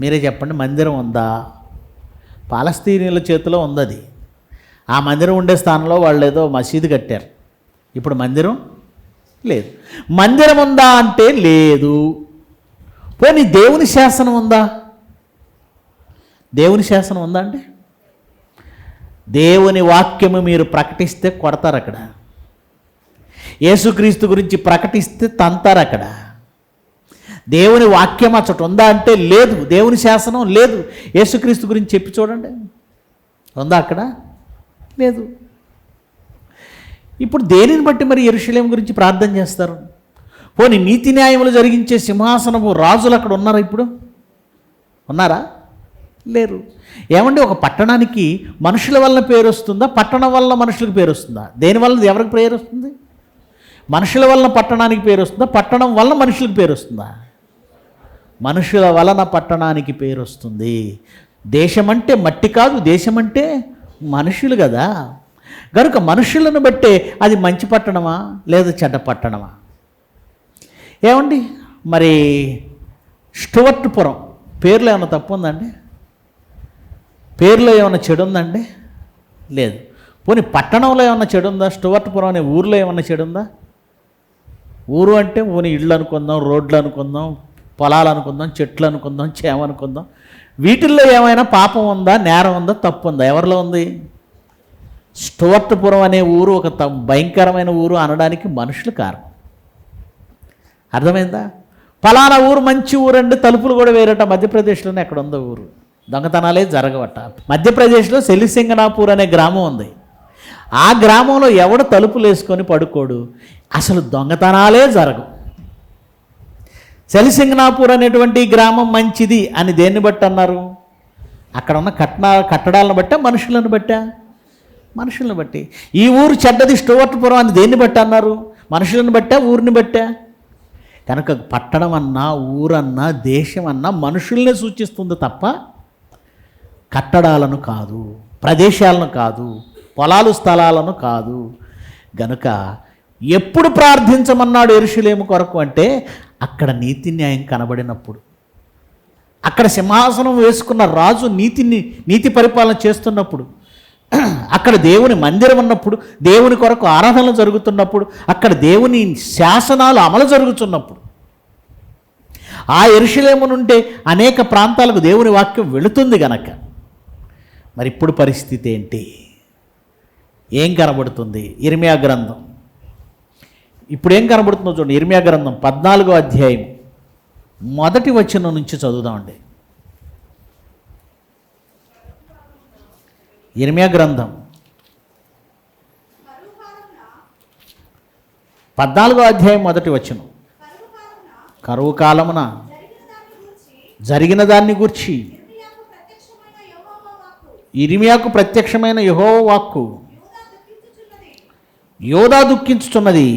మీరే చెప్పండి. మందిరం ఉందా? పాలస్తీనీల చేతిలో ఉంది. ఆ మందిరం ఉండే స్థానంలో వాళ్ళు ఏదో మసీదు కట్టారు. ఇప్పుడు మందిరం లేదు. మందిరం ఉందా అంటే లేదు. పోనీ దేవుని శాసనం ఉందా? దేవుని శాసనం ఉందా అంటే దేవుని వాక్యము మీరు ప్రకటిస్తే కొడతారు అక్కడ. యేసుక్రీస్తు గురించి ప్రకటిస్తే తంతారు అక్కడ. దేవుని వాక్యం అచ్చట ఉందా అంటే లేదు. దేవుని శాసనం లేదు. యేసుక్రీస్తు గురించి చెప్పి చూడండి, ఉందా అక్కడ? లేదు. ఇప్పుడు దేనిని బట్టి మరి యెరూషలేము గురించి ప్రార్థన చేస్తారు? పోనీ నీతి న్యాయములు జరిగించే సింహాసనము రాజులు అక్కడ ఉన్నారా? ఇప్పుడు ఉన్నారా? లేరు. ఏమంటే ఒక పట్టణానికి మనుషుల వల్ల పేరు వస్తుందా, పట్టణం వల్ల మనుషులకు పేరు వస్తుందా? దేనివల్ల ఎవరికి పేరు వస్తుంది? మనుషుల వలన పట్టణానికి పేరు వస్తుందా, పట్టణం వల్ల మనుషులకు పేరు వస్తుందా? మనుషుల వలన పట్టణానికి పేరు వస్తుంది. దేశం అంటే మట్టి కాదు, దేశం అంటే మనుషులు కదా. కనుక మనుషులను బట్టే అది మంచి పట్టణమా లేదా చెడ్డ పట్టణమా? ఏమండి మరి స్టువర్ట్పురం పేర్లో ఏమైనా తప్పు ఉందండి? పేర్లో ఏమైనా చెడు ఉందండి? లేదు. పోనీ పట్టణంలో ఏమైనా చెడు ఉందా? స్టువర్ట్పురం అనే ఊర్లో ఏమైనా చెడు ఉందా? ఊరు అంటే పోనీ ఇళ్ళు అనుకుందాం, రోడ్లు అనుకుందాం, పొలాలు అనుకుందాం, చెట్లు అనుకుందాం, చేమ అనుకుందాం. వీటిల్లో ఏమైనా పాపం ఉందా, నేరం ఉందా, తప్పు ఉందా? ఎవరిలో ఉంది? స్టువర్ట్పురం అనే ఊరు ఒక భయంకరమైన ఊరు అనడానికి మనుషులు కారణం. అర్థమైందా? ఫలానా ఊరు మంచి ఊరండి, తలుపులు కూడా వేరట. మధ్యప్రదేశ్లోనే ఎక్కడ ఉందో ఊరు, దొంగతనాలే జరగవట. మధ్యప్రదేశ్లో సెలిసింగనాపూర్ అనే గ్రామం ఉంది. ఆ గ్రామంలో ఎవడు తలుపులు వేసుకొని పడుకోడు, అసలు దొంగతనాలే జరగవు. సెలిసింగనాపూర్ అనేటువంటి గ్రామం మంచిది అని దేన్ని బట్టి అన్నారు? అక్కడ ఉన్న కట్టడాలను బట్టా, మనుషులను బట్టా? మనుషులను బట్టి. ఈ ఊరు చెడ్డది స్టూవర్ట్పురం అని దేన్ని బట్టి అన్నారు? మనుషులను బట్టా, ఊరిని బట్టా? కనుక పట్టణం అన్నా, ఊరన్నా, దేశం అన్నా మనుషుల్నే సూచిస్తుంది తప్ప కట్టడాలను కాదు, ప్రదేశాలను కాదు, పొలాలు స్థలాలను కాదు. గనుక ఎప్పుడు ప్రార్థించమన్నాడు యెరూషలేము కొరకు అంటే, అక్కడ నీతి న్యాయం కనబడినప్పుడు, అక్కడ సింహాసనం వేసుకున్న రాజు నీతి పరిపాలన చేస్తున్నప్పుడు, అక్కడ దేవుని మందిరం ఉన్నప్పుడు, దేవుని కొరకు ఆరాధనలు జరుగుతున్నప్పుడు, అక్కడ దేవుని శాసనాలు అమలు జరుగుతున్నప్పుడు, ఆ యెరూషలేము నుండి అనేక ప్రాంతాలకు దేవుని వాక్యం వెళుతుంది గనక మరి ఇప్పుడు పరిస్థితి ఏంటి? ఏం కనబడుతుంది? ఇర్మియా గ్రంథం ఇప్పుడు ఏం కనబడుతుందో చూడండి. ఇర్మియా గ్రంథం 14వ అధ్యాయం 1వ వచనం నుంచి చదువుదామండి. ఇర్మియా గ్రంథం 14వ అధ్యాయం 1వ వచనం. కరువు కాలమున జరిగిన దాన్ని గూర్చి ఇర్మియాకు ప్రత్యక్షమైన యెహోవా వాక్కు, యోధా దుఃఖించుచున్నది,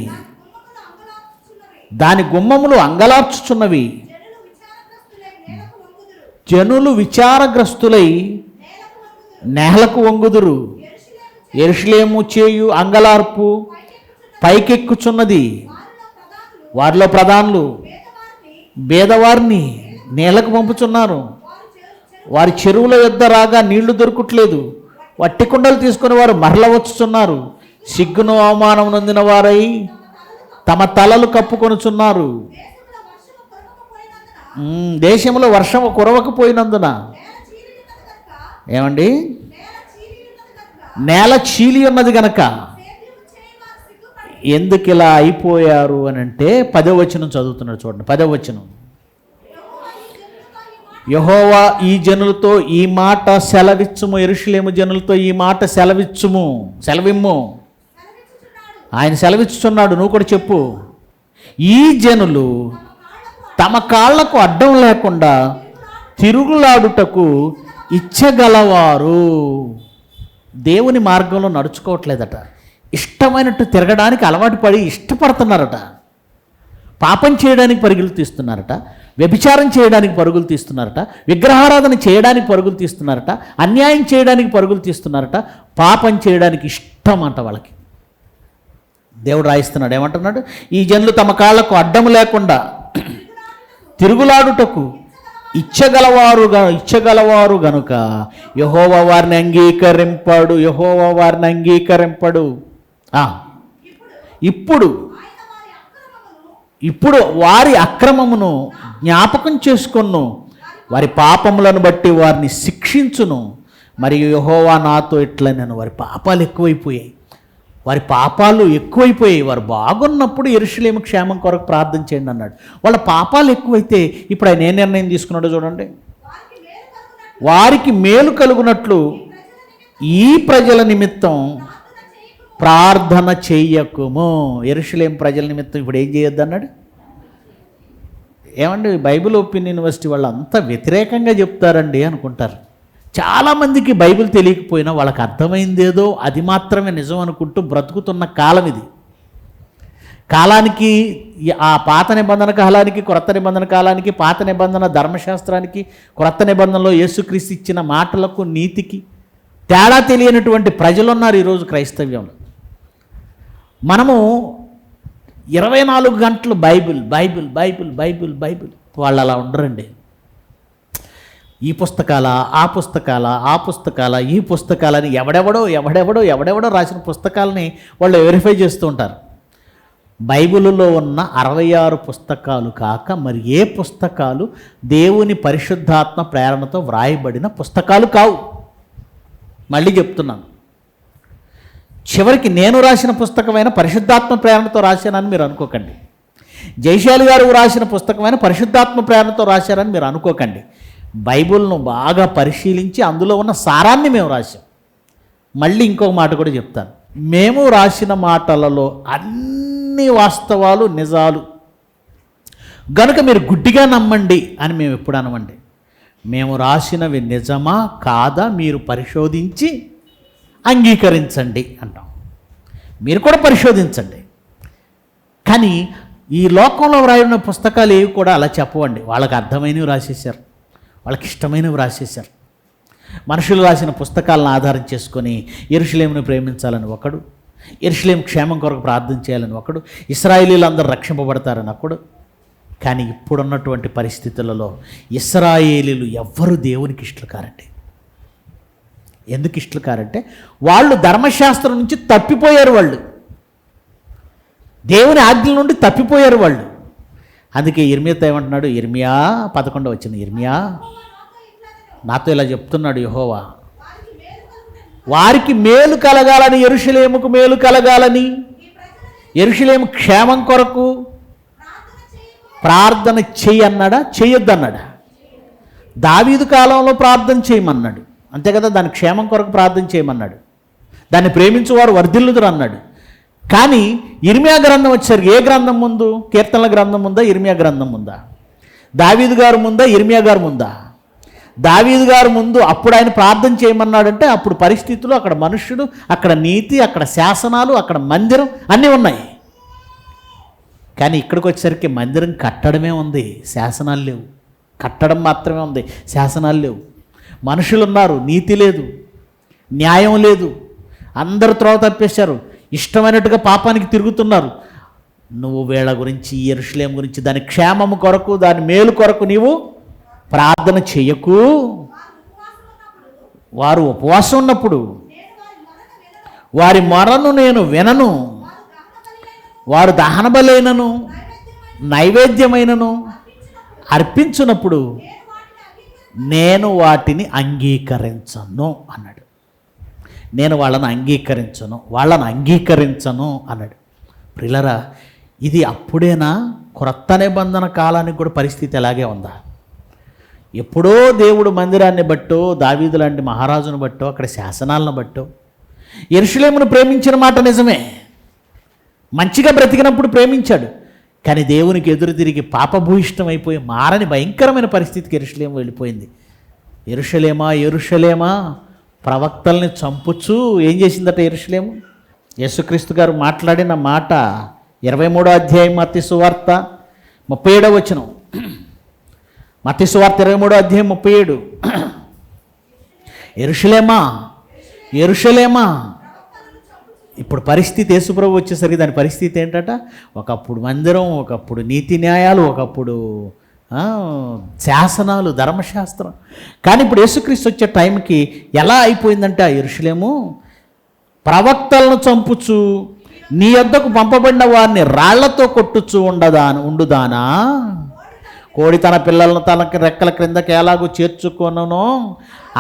దాని గుమ్మములు అంగలార్చుచున్నవి, జనులు విచారగ్రస్తులై నేలకు వంగుదురు. యెరూషలేము చేయు అంగలార్పు పైకెక్కుచున్నది, వారిలో ప్రధానులు బేదవారిని నేలకు పంపుచున్నారు. వారి చెరువుల యొద్ద రాగా నీళ్లు దొరకట్లేదు, వట్టి కుండలు తీసుకుని వారు మరల వచ్చుచున్నారు. సిగ్గును అవమానం నొందిన వారై తమ తలలు కప్పుకొనుచున్నారు. దేశంలో వర్షము కురవకపోయినందున ఏమండి, నేల చీలి ఉన్నది గనక ఎందుకు ఇలా అయిపోయారు అని అంటే 10వ వచనం చదువుతున్నాడు చూడండి. 10వ వచనం. యెహోవా ఈ జనులతో ఈ మాట సెలవిచ్చుము, యెరూషలేము జనులతో ఈ మాట సెలవిమ్ము. ఆయన సెలవిచ్చుచున్నాడు, నువ్వు కూడా చెప్పు. ఈ జనులు తమ కాళ్లకు అడ్డం లేకుండా తిరుగులాడుటకు ఇచ్చగలవారు. దేవుని మార్గంలో నడుచుకోవట్లేదట, ఇష్టమైనట్టు తిరగడానికి అలవాటు పడి ఇష్టపడుతున్నారట. పాపం చేయడానికి పరుగులు తీస్తున్నారట, వ్యభిచారం చేయడానికి పరుగులు తీస్తున్నారట, విగ్రహారాధన చేయడానికి పరుగులు తీస్తున్నారట, అన్యాయం చేయడానికి పరుగులు తీస్తున్నారట, పాపం చేయడానికి ఇష్టం అంట వాళ్ళకి. దేవుడు రాయిస్తున్నాడు, ఏమంటున్నాడు? ఈ జనులు తమ కాళ్లకు అడ్డం లేకుండా తిరుగులాడుటకు ఇచ్చగలవారు గనుక యెహోవా వారిని అంగీకరింపడు. ఇప్పుడు వారి అక్రమమును జ్ఞాపకం చేసుకొను, వారి పాపములను బట్టి వారిని శిక్షించును. మరియు యెహోవా నాతో ఇట్లా, నేను వారి పాపాలు ఎక్కువైపోయాయి, వారు బాగున్నప్పుడు యెరూషలేము క్షేమం కొరకు ప్రార్థన చేయండి అన్నాడు. వాళ్ళ పాపాలు ఎక్కువైతే ఇప్పుడు ఆయన ఏ నిర్ణయం తీసుకున్నాడో చూడండి. వారికి మేలు కలుగునట్లు ఈ ప్రజల నిమిత్తం ప్రార్థన చెయ్యకుము. యెరూషలేము ప్రజల నిమిత్తం ఇప్పుడు ఏం చేయొద్దు అన్నాడు. ఏమండి, బైబిల్ ఓపెన్ యూనివర్సిటీ వాళ్ళు అంతా వ్యతిరేకంగా చెప్తారండి అనుకుంటారు. చాలామందికి బైబిల్ తెలియకపోయినా వాళ్ళకి అర్థమైందేదో అది మాత్రమే నిజం అనుకుంటూ బ్రతుకుతున్న కాలం ఇది. కాలానికి, ఆ పాత నిబంధన కాలానికి, క్రొత్త నిబంధన కాలానికి, పాత నిబంధన ధర్మశాస్త్రానికి, క్రొత్త నిబంధనలో యేసుక్రీస్తు ఇచ్చిన మాటలకు, నీతికి తేడా తెలియనటువంటి ప్రజలు ఉన్నారు ఈరోజు క్రైస్తవ్యంలో. మనము 24 గంటలు Bible Bible Bible Bible Bible, వాళ్ళు అలా ఉండరండి. ఈ పుస్తకాల, ఆ పుస్తకాల, ఈ పుస్తకాలని ఎవడెవడో రాసిన పుస్తకాలని వాళ్ళు వెరిఫై చేస్తూ ఉంటారు. బైబిల్లో ఉన్న 66 పుస్తకాలు కాక మరి ఏ పుస్తకాలు దేవుని పరిశుద్ధాత్మ ప్రేరణతో వ్రాయబడిన పుస్తకాలు కావు. మళ్ళీ చెప్తున్నాను, చివరికి నేను రాసిన పుస్తకమైన పరిశుద్ధాత్మ ప్రేరణతో రాశానని మీరు అనుకోకండి. జయశాలి గారు రాసిన పుస్తకమైన పరిశుద్ధాత్మ ప్రేరణతో రాశారని మీరు అనుకోకండి. బైబిల్ను బాగా పరిశీలించి అందులో ఉన్న సారాన్ని మేము రాశాం. మళ్ళీ ఇంకొక మాట కూడా చెప్తాను. మేము రాసిన మాటలలో అన్ని వాస్తవాలు నిజాలు గనుక మీరు గుడ్డిగా నమ్మండి అని మేము ఎప్పుడు అనమండి. మేము రాసినవి నిజమా కాదా మీరు పరిశోధించి అంగీకరించండి అంటాం. మీరు కూడా పరిశోధించండి. కానీ ఈ లోకంలో వ్రాయిన పుస్తకాలు ఏవి కూడా అలా చెప్పవండి. వాళ్ళకి అర్థమైనవి రాసేశారు, వాళ్ళకి ఇష్టమైనవి రాసేశారు. మనుషులు రాసిన పుస్తకాలను ఆధారం చేసుకొని యెరూషలేమును ప్రేమించాలని ఒకడు, యెరూషలేము క్షేమం కొరకు ప్రార్థన చేయాలని ఒకడు, ఇశ్రాయేలీలు అందరూ రక్షింపబడతారని ఒకడు. కానీ ఇప్పుడున్నటువంటి పరిస్థితులలో ఇశ్రాయేలీలు ఎవ్వరూ దేవునికి ఇష్టలు కారండి. ఎందుకు ఇష్టలు కారంటే వాళ్ళు ధర్మశాస్త్రం నుంచి తప్పిపోయారు, వాళ్ళు దేవుని ఆజ్ఞల నుండి తప్పిపోయారు వాళ్ళు. అందుకే ఇర్మియాతో ఏమంటున్నాడు, ఇర్మియా 11 వచ్చిన ఇర్మియా నాతో ఇలా చెప్తున్నాడు యెహోవా, వారికి మేలు కలగాలని, యెరూషలేముకు మేలు కలగాలని, యెరూషలేము క్షేమం కొరకు ప్రార్థన చెయ్యన్నాడా, చెయ్యొద్దన్నాడా? దావీదు కాలంలో ప్రార్థన చేయమన్నాడు, అంతే కదా. దాని క్షేమం కొరకు ప్రార్థన చేయమన్నాడు. దాన్ని ప్రేమించువారు వర్ధిల్లుదురు అన్నాడు. కానీ ఇర్మియా గ్రంథం వచ్చేసరికి ఏ గ్రంథం ముందు? కీర్తనల గ్రంథం ముందా, ఇర్మియా గ్రంథం ముందా? దావీదు గారు ముందా, ఇర్మియా గారు ముందా? దావీదు గారు ముందు. అప్పుడు ఆయన ప్రార్థన చేయమన్నాడంటే అప్పుడు పరిస్థితులు, అక్కడ మనుష్యుడు, అక్కడ నీతి, అక్కడ శాసనాలు, అక్కడ మందిరం అన్నీ ఉన్నాయి. కానీ ఇక్కడికి వచ్చేసరికి మందిరం కట్టడమే ఉంది, శాసనాలు లేవు. కట్టడం మాత్రమే ఉంది, శాసనాలు లేవు. మనుషులు ఉన్నారు, నీతి లేదు, న్యాయం లేదు. అందరూ త్రోవ తప్పేశారు, ఇష్టమైనట్టుగా పాపానికి తిరుగుతున్నారు. నువ్వు వీళ్ళ గురించి, యెరూషలేము గురించి, దాని క్షేమము కొరకు, దాని మేలు కొరకు నీవు ప్రార్థన చెయ్యకు. వారు ఉపవాసం ఉన్నప్పుడు వారి మొరను నేను వినను, వారు దహన బలైనను నైవేద్యమైనను అర్పించున్నప్పుడు నేను వాటిని అంగీకరించను అన్నాడు. నేను వాళ్ళని అంగీకరించను అన్నాడు. ప్రియులారా, ఇది అప్పుడేనా? క్రొత్త నిబంధన కాలానికి కూడా పరిస్థితి ఎలాగే ఉందా? ఎప్పుడో దేవుడు మందిరాన్ని బట్టో, దావీదు లాంటి మహారాజును బట్టో, అక్కడ శాసనాలను బట్టో యెరూషలేమును ప్రేమించిన మాట నిజమే. మంచిగా బ్రతికినప్పుడు ప్రేమించాడు. కానీ దేవునికి ఎదురు తిరిగి పాపభూయిష్టమైపోయి మారని భయంకరమైన పరిస్థితికి యెరూషలేము వెళ్ళిపోయింది. యెరూషలేమా, యెరూషలేమా, ప్రవక్తల్ని చంపుచు ఏం చేసిందట యెరూషలేము? యేసుక్రీస్తు గారు మాట్లాడిన మాట 23వ అధ్యాయం మత్తయి సువార్త 37వ వచనం. మత్తయి సువార్త 23వ అధ్యాయం 37. యెరూషలేమా, యెరూషలేమా. ఇప్పుడు పరిస్థితి, యేసుప్రభు వచ్చేసరికి దాని పరిస్థితి ఏంటట? ఒకప్పుడు మందిరం, ఒకప్పుడు నీతి న్యాయాలు, ఒకప్పుడు శాసనాలు, ధర్మశాస్త్రం. కానీ ఇప్పుడు యేసుక్రీస్తు వచ్చే టైంకి ఎలా అయిపోయిందంటే ఆ యెరూషలేము ప్రవక్తలను చంపుచు నీ యొద్దకు పంపబడిన వారిని రాళ్లతో కొట్టుచు ఉండుదానా? కోడి తన పిల్లలను తనకి రెక్కల క్రిందకి ఎలాగో చేర్చుకొనో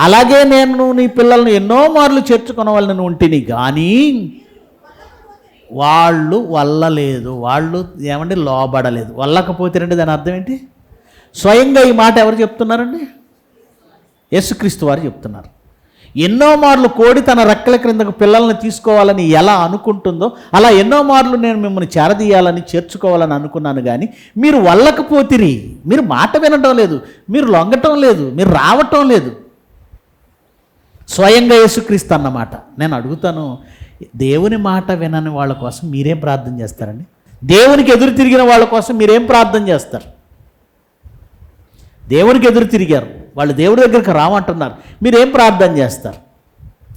అలాగే నేను నీ పిల్లలను ఎన్నో మార్లు చేర్చుకొనవలనని ఉంటిని, కానీ వాళ్ళు వల్లలేదు, వాళ్ళు ఏమంటే లోబడలేదు. వల్లకపోతేనండి దాని అర్థం ఏంటి? స్వయంగా ఈ మాట ఎవరు చెప్తున్నారండి? యేసుక్రీస్తు వారు చెప్తున్నారు. ఎన్నో మార్లు కోడి తన రెక్కల క్రిందకు పిల్లల్ని తీసుకోవాలని ఎలా అనుకుంటుందో అలా ఎన్నో మార్లు నేను మిమ్మల్ని చేరదీయాలని, చేర్చుకోవాలని అనుకున్నాను, కానీ మీరు వల్లకపోతిరి. మీరు మాట వినటం లేదు, మీరు లొంగటం లేదు, మీరు రావటం లేదు. స్వయంగా యేసుక్రీస్తు అన్నమాట. నేను అడుగుతాను, దేవుని మాట వినని వాళ్ళ కోసం మీరేం ప్రార్థన చేస్తారండి? దేవునికి ఎదురు తిరిగిన వాళ్ళ కోసం మీరేం ప్రార్థన చేస్తారు? దేవునికి ఎదురు తిరిగారు వాళ్ళు, దేవుడి దగ్గరికి రామంటున్నారు, మీరేం ప్రార్థన చేస్తారు?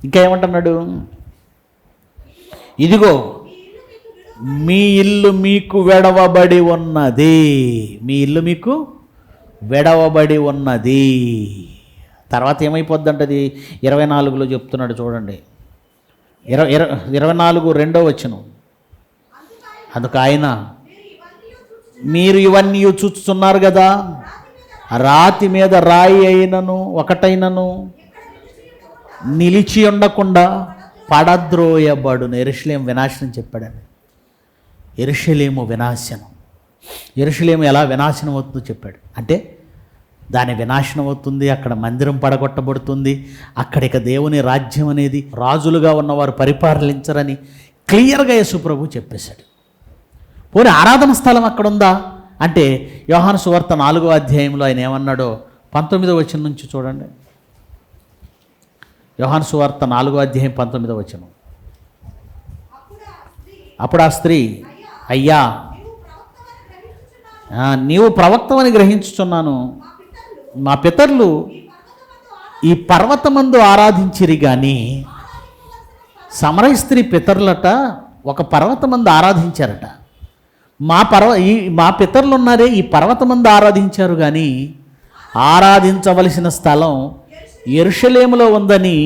ఇంకా ఏమంటున్నాడు? ఇదిగో మీ ఇల్లు మీకు వెడవబడి ఉన్నది, మీ ఇల్లు మీకు వెడవబడి ఉన్నది. తర్వాత ఏమైపోద్దంటది? 24లో చెప్తున్నాడు చూడండి, 24 వచనం. అందుకు ఆయన, మీరు ఇవన్నీ చూస్తున్నారు కదా, రాతి మీద రాయి అయినను ఒకటైనను నిలిచి ఉండకుండా పడద్రోయబడును. యెరూషలేము వినాశనం చెప్పాడండి. యెరూషలేము వినాశనం. యెరూషలేము ఎలా వినాశనం అవుతుందో చెప్పాడు. అంటే దాని వినాశనం అవుతుంది, అక్కడ మందిరం పడగొట్టబడుతుంది, అక్కడిక దేవుని రాజ్యం అనేది రాజులుగా ఉన్నవారు పరిపాలించరని క్లియర్గా యేసుప్రభు చెప్పేశాడు. పోనీ ఆరాధన స్థలం అక్కడ ఉందా అంటే యోహాను సువార్త 4వ అధ్యాయంలో ఆయన ఏమన్నాడో 19వ వచనం నుంచి చూడండి. యోహాను సువార్త 4వ అధ్యాయం 19వ వచనం. అప్పుడు ఆ స్త్రీ, అయ్యా నీవు ప్రవక్తవని గ్రహించుచున్నాను, మా పితరులు ఈ పర్వతమందు ఆరాధించిరి కానీ, సమరయ స్త్రీ పితరులట ఒక పర్వతమందు ఆరాధించారట. మా పితరులు ఉన్నారే ఈ పర్వతమందు ఆరాధించారు కానీ ఆరాధించవలసిన స్థలం యెరూషలేములో ఉందని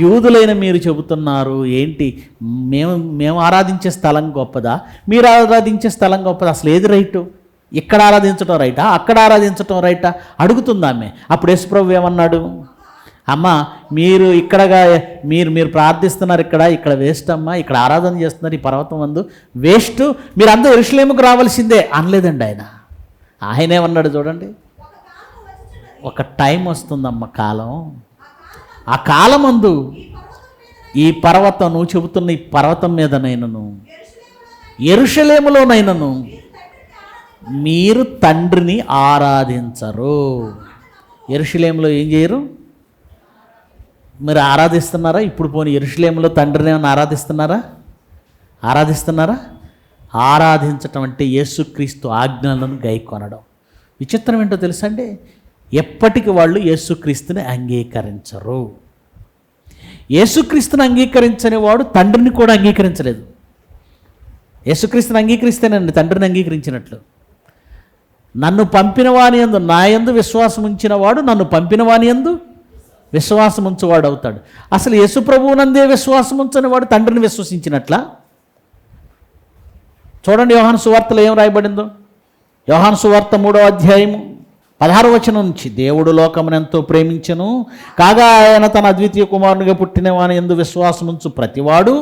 యూదులైన మీరు చెబుతున్నారు. ఏంటి, మేము ఆరాధించే స్థలం గొప్పదా, మీరు ఆరాధించే స్థలం గొప్పదా? అసలు ఏది రైటు? ఇక్కడ ఆరాధించడం రైటా, అక్కడ ఆరాధించడం రైటా అడుగుతుందామె. అప్పుడు యేసుప్రభు ఏమన్నాడు, అమ్మ మీరు ఇక్కడగా మీరు ప్రార్థిస్తున్నారు, ఇక్కడ వేస్ట్ అమ్మ, ఇక్కడ ఆరాధన చేస్తున్నారు ఈ పర్వతం అందు వేస్ట్, మీరు అందరూ యెరూషలేముకు రావాల్సిందే అనలేదండి ఆయన. ఆయనేమన్నాడు చూడండి, ఒక టైం వస్తుందమ్మ, కాలం, ఆ కాలమందు ఈ పర్వతం, నువ్వు చెబుతున్న ఈ పర్వతం మీదనైనను యెరూషలేములోనైనను మీరు తండ్రిని ఆరాధించరు. యెరూషలేములో ఏం చేయరు? మీరు ఆరాధిస్తున్నారా? ఇప్పుడు పోనీ యెరూషలేములో తండ్రిని ఏమైనా ఆరాధిస్తున్నారా? ఆరాధించటం అంటే యేసుక్రీస్తు ఆజ్ఞలను గైకొనడం. విచిత్రం ఏంటో తెలుసా అండి, ఎప్పటికి వాళ్ళు యేసుక్రీస్తుని అంగీకరించరు. యేసుక్రీస్తుని అంగీకరించని వాడు తండ్రిని కూడా అంగీకరించలేదు. యేసుక్రీస్తుని అంగీకరిస్తేనండి తండ్రిని అంగీకరించినట్లు. నన్ను పంపిన వాని యందు నా యందు విశ్వాసం ఉంచిన వాడు నన్ను పంపిన వాని యందు విశ్వాసం ఉంచువాడు అవుతాడు. అసలు యేసు ప్రభువునందే విశ్వాసం ఉంచని వాడు తండ్రిని విశ్వసించినట్లా? చూడండి యోహాను సువార్తలో ఏం రాయబడిందో. యోహాను సువార్త 3వ అధ్యాయము 16వ వచనం నుంచి, దేవుడు లోకమును ఎంతో ప్రేమించెను కాగా ఆయన తన అద్వితీయ కుమారునిగా పుట్టిన వాని యందు విశ్వాసముంచు ప్రతివాడు,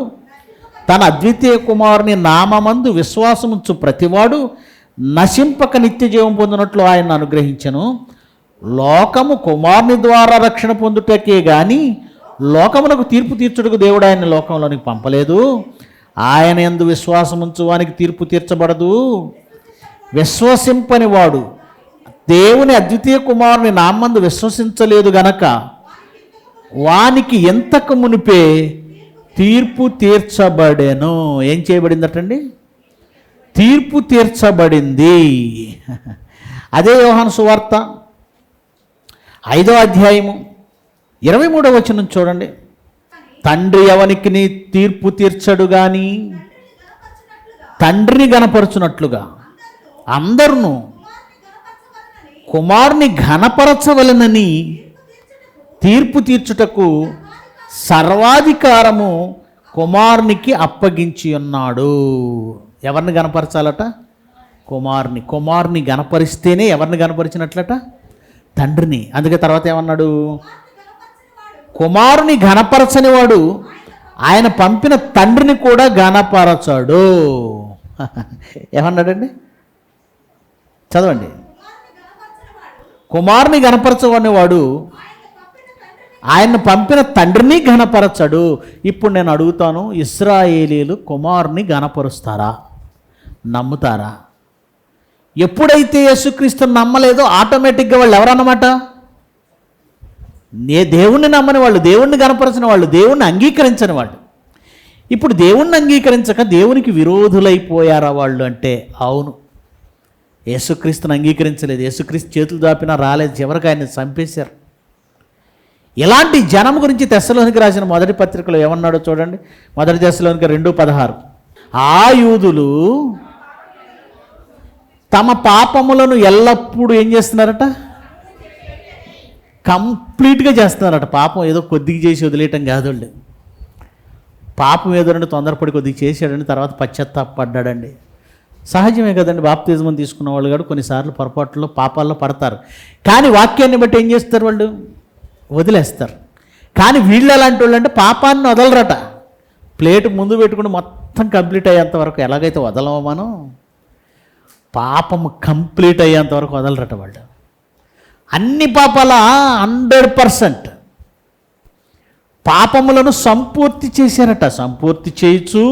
తన అద్వితీయ కుమారుని నామమందు విశ్వాసముంచు ప్రతివాడు నశింపక నిత్య జీవం పొందినట్లు ఆయన అనుగ్రహించెను. లోకము కుమారుని ద్వారా రక్షణ పొందుటకే గాని లోకమునకు తీర్పు తీర్చుటకు దేవుడు ఆయన లోకంలోనికి పంపలేదు. ఆయన యందు విశ్వాసముంచు వానికి తీర్పు తీర్చబడదు. విశ్వసింపని వాడు దేవుని అద్వితీయ కుమారుని నామందు విశ్వసించలేదు గనక వానికి ఎంతకు మునిపే తీర్పు తీర్చబడెను. ఏం చేయబడిందటండి? తీర్పు తీర్చబడింది. అదే యోహాను సువార్త 5వ అధ్యాయము 23వ వచనం చూడండి. తండ్రి ఎవనికి తీర్పు తీర్చడు గాని తండ్రిని గణపరచునట్లుగా అందరును కుమారుని ఘనపరచవలనని తీర్పు తీర్చుటకు సర్వాధికారము కుమారునికి అప్పగించి ఉన్నాడు. ఎవరిని గణపరచాలట? కుమారుని గణపరిస్తేనే ఎవరిని గణపరిచినట్లట? తండ్రిని. అందుకే తర్వాత ఏమన్నాడు? కుమారుని ఘనపరచని వాడు ఆయన పంపిన తండ్రిని కూడా ఘనపరచాడు. ఏమన్నాడండి? చదవండి. కుమారుని ఘనపరచని వాడు ఆయన పంపిన తండ్రిని ఘనపరచడు. ఇప్పుడు నేను అడుగుతాను, ఇశ్రాయేలీలు కుమారుని ఘనపరుస్తారా? నమ్ముతారా? ఎప్పుడైతే యేసుక్రీస్తుని నమ్మలేదో ఆటోమేటిక్గా వాళ్ళు ఎవరన్నమాట? దేవుణ్ణి నమ్మని వాళ్ళు, దేవుణ్ణి గణపరచిన వాళ్ళు, దేవుణ్ణి అంగీకరించని వాళ్ళు. ఇప్పుడు దేవుణ్ణి అంగీకరించక దేవునికి విరోధులైపోయారా వాళ్ళు అంటే అవును. యేసుక్రీస్తుని అంగీకరించలేదు, యేసుక్రీస్తు చేతులు దాపినా రాలేదు, చివరికి ఆయన చంపేశారు. ఇలాంటి జనం గురించి తెస్సలోనికి రాసిన మొదటి పత్రికలో ఏమన్నాడో చూడండి. మొదటి తెస్సలోనికి 2:16. ఆ యూదులు తమ పాపములను ఎల్లప్పుడూ ఏం చేస్తున్నారట? కంప్లీట్గా చేస్తున్నారట. పాపం ఏదో కొద్దిగా చేసి వదిలేయటం కాదు. వాళ్ళు పాపం ఏదోనండి తొందరపడి కొద్దిగా చేశాడండి, తర్వాత పశ్చాత్తాపడ్డాడండి. సహజమే కదండి, బాప్తిజం తీసుకున్న వాళ్ళు కూడా కొన్నిసార్లు పొరపాట్లో పాపాల్లో పడతారు. కానీ వాక్యాన్ని బట్టి ఏం చేస్తారు? వాళ్ళు వదిలేస్తారు. కానీ వీళ్ళు ఎలాంటి వాళ్ళు అంటే పాపాన్ని వదలరట. ప్లేట్ ముందు పెట్టుకుని మొత్తం కంప్లీట్ అయ్యేంత వరకు ఎలాగైతే వదలమో మనం, పాపము కంప్లీట్ అయ్యేంత వరకు వదలరట వాళ్ళు. అన్ని పాపాల 100% పాపములను సంపూర్తి చేశారట. సంపూర్తి చేయొచ్చు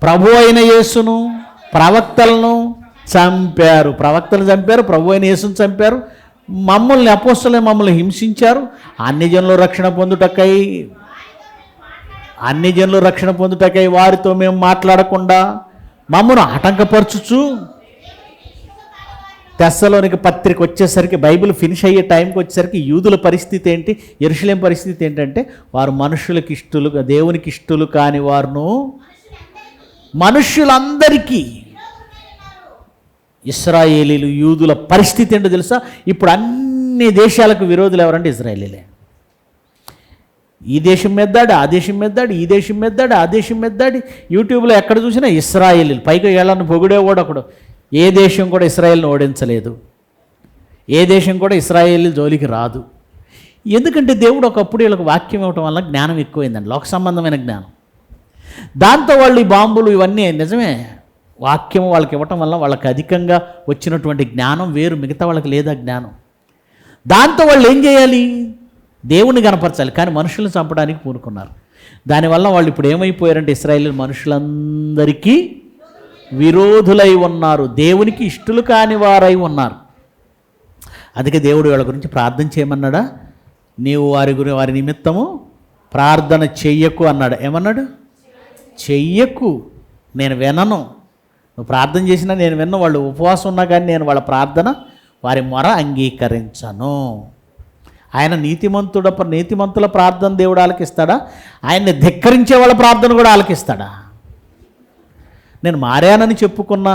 ప్రభు అయిన యేసును ప్రవక్తలను చంపారు. ప్రవక్తలు చంపారు, ప్రభు అయిన యేసును చంపారు, మమ్మల్ని అపోస్తలులే మమ్మల్ని హింసించారు. అన్ని జనులు రక్షణ పొందుటకై వారితో మేము మాట్లాడకుండా మమ్మను ఆటంకపరచుచు. తెస్సలోనికి పత్రిక వచ్చేసరికి, బైబిల్ ఫినిష్ అయ్యే టైంకి వచ్చేసరికి యూదుల పరిస్థితి ఏంటి, యెరూషలేం పరిస్థితి ఏంటంటే వారు మనుషులకు ఇష్టలుగా, దేవునికి ఇష్టలు కాని వారును మనుష్యులందరికీ. ఇశ్రాయేలీలు యూదుల పరిస్థితి ఏంటో తెలుసా? ఇప్పుడు అన్ని దేశాలకు విరోధులు ఎవరంటే ఇశ్రాయేలీలే. ఈ దేశం మీద దాడి, ఆ దేశం మీద దాడి, ఈ దేశం మీద దాడి, ఆ దేశం మీద దాడి. యూట్యూబ్లో ఎక్కడ చూసినా ఇశ్రాయేలీలు. పైకి ఏళ్ళను పొగిడేవాడు ఒకడు. ఏ దేశం కూడా ఇశ్రాయేల్ని ఓడించలేదు, ఏ దేశం కూడా ఇశ్రాయేలు జోలికి రాదు. ఎందుకంటే దేవుడు ఒకప్పుడు వీళ్ళకి వాక్యం ఇవ్వటం వల్ల జ్ఞానం ఎక్కువైందండి, లోక సంబంధమైన జ్ఞానం. దాంతో వాళ్ళు ఈ బాంబులు ఇవన్నీ నిజమే, వాక్యం వాళ్ళకి ఇవ్వటం వల్ల వాళ్ళకి అధికంగా వచ్చినటువంటి జ్ఞానం వేరు, మిగతా వాళ్ళకి లేదా జ్ఞానం. దాంతో వాళ్ళు ఏం చేయాలి? దేవుణ్ణి కనపరచాలి, కానీ మనుషులను చంపడానికి పూనుకున్నారు. దానివల్ల వాళ్ళు ఇప్పుడు ఏమైపోయారంటే ఇశ్రాయేలు మనుషులందరికీ విరోధులై ఉన్నారు, దేవునికి ఇష్టలు కాని వారై ఉన్నారు. అందుకే దేవుడు వాళ్ళ గురించి ప్రార్థన చేయమన్నాడా? నీవు వారి నిమిత్తము ప్రార్థన చెయ్యకు అన్నాడు. ఏమన్నాడు? చెయ్యకు, నేను వినను. నువ్వు ప్రార్థన చేసినా నేను విన్ను. వాళ్ళు ఉపవాసం ఉన్నా కానీ నేను వాళ్ళ ప్రార్థన, వారి మొర అంగీకరించను. ఆయన నీతిమంతుల ప్రార్థన దేవుడు ఆలకిస్తాడా? ఆయన్ని ధిక్కరించే వాళ్ళ ప్రార్థన కూడా ఆలకిస్తాడా? నేను మారానని చెప్పుకున్న,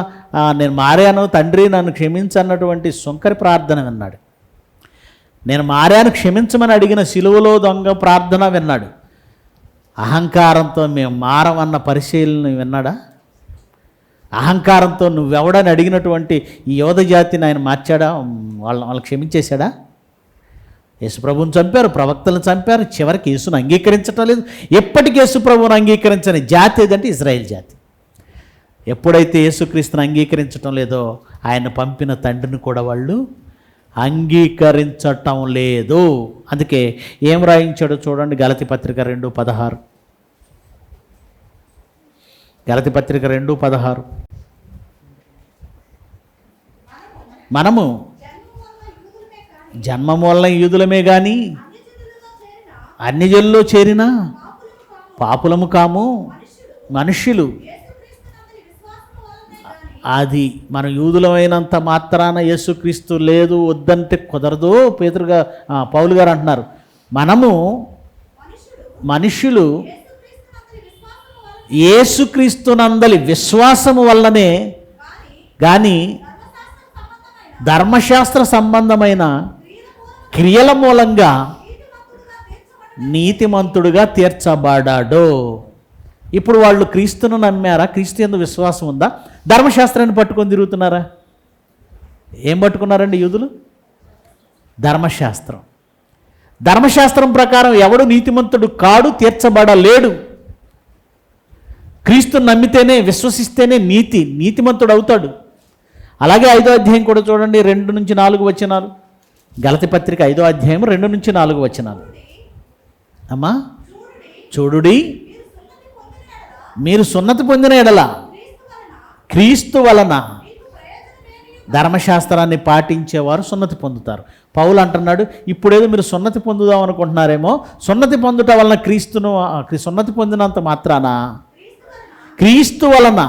నేను మారాను తండ్రి నన్ను క్షమించన్నటువంటి సుంకరి ప్రార్థన విన్నాడు. నేను మారాను క్షమించమని అడిగిన సిలువలో దొంగ ప్రార్థన విన్నాడు. అహంకారంతో మేము మారమన్న పరిశీలన విన్నాడా? అహంకారంతో నువ్వెవడని అడిగినటువంటి ఈ యోధ జాతిని ఆయన మార్చాడా? వాళ్ళు క్షమించేశాడా? యేసుప్రభుని చంపారు, ప్రవక్తలను చంపారు, చివరికి యేసును అంగీకరించటం లేదు. ఎప్పటికీ యేసుప్రభుని అంగీకరించని జాతి ఏదంటే ఇజ్రాయేల్ జాతి. ఎప్పుడైతే యేసుక్రీస్తుని అంగీకరించటం లేదో ఆయన పంపిన తండ్రిని కూడా వాళ్ళు అంగీకరించటం లేదు. అందుకే ఏం రాయించాడో చూడండి, గలతీ పత్రిక 2:16. గలతీ పత్రిక 2:16. మనము జన్మ వలన యూదులమే కానీ అన్ని జనుల్లో చేరిన పాపులము కాము, మనుష్యులు. అది మనం యూదులమైనంత మాత్రాన యేసుక్రీస్తు లేదు వద్దంటే కుదరదు. పౌలు గారు అంటున్నారు, మనము మనుష్యులు యేసుక్రీస్తునందలి విశ్వాసము వల్లనే కానీ ధర్మశాస్త్ర సంబంధమైన క్రియల మూలంగా నీతిమంతుడుగా తీర్చబడ్డాడు. ఇప్పుడు వాళ్ళు క్రీస్తును నమ్మారా? క్రీస్తు యందు విశ్వాసం ఉందా? ధర్మశాస్త్రాన్ని పట్టుకొని తిరుగుతున్నారా? ఏం పట్టుకున్నారండి యూదులు? ధర్మశాస్త్రం. ధర్మశాస్త్రం ప్రకారం ఎవడు నీతిమంతుడు కాడు, తీర్చబడలేడు. క్రీస్తుని నమ్మితేనే, విశ్వసిస్తేనే నీతిమంతుడు అవుతాడు. అలాగే 5వ అధ్యాయం కూడా చూడండి, 2-4 వచనాలు. గలతీ పత్రిక 5వ అధ్యాయం 2-4 వచనాలు. అమ్మా చూడుడి, మీరు సున్నతి పొందిన ఎడల క్రీస్తు వలన ధర్మశాస్త్రాన్ని పాటించేవారు సున్నతి పొందుతారు. పౌలు అంటున్నాడు, ఇప్పుడేదో మీరు సున్నతి పొందుదాం అనుకుంటున్నారేమో, సున్నతి పొందుట వలన సున్నతి పొందినంత మాత్రాన క్రీస్తు వలన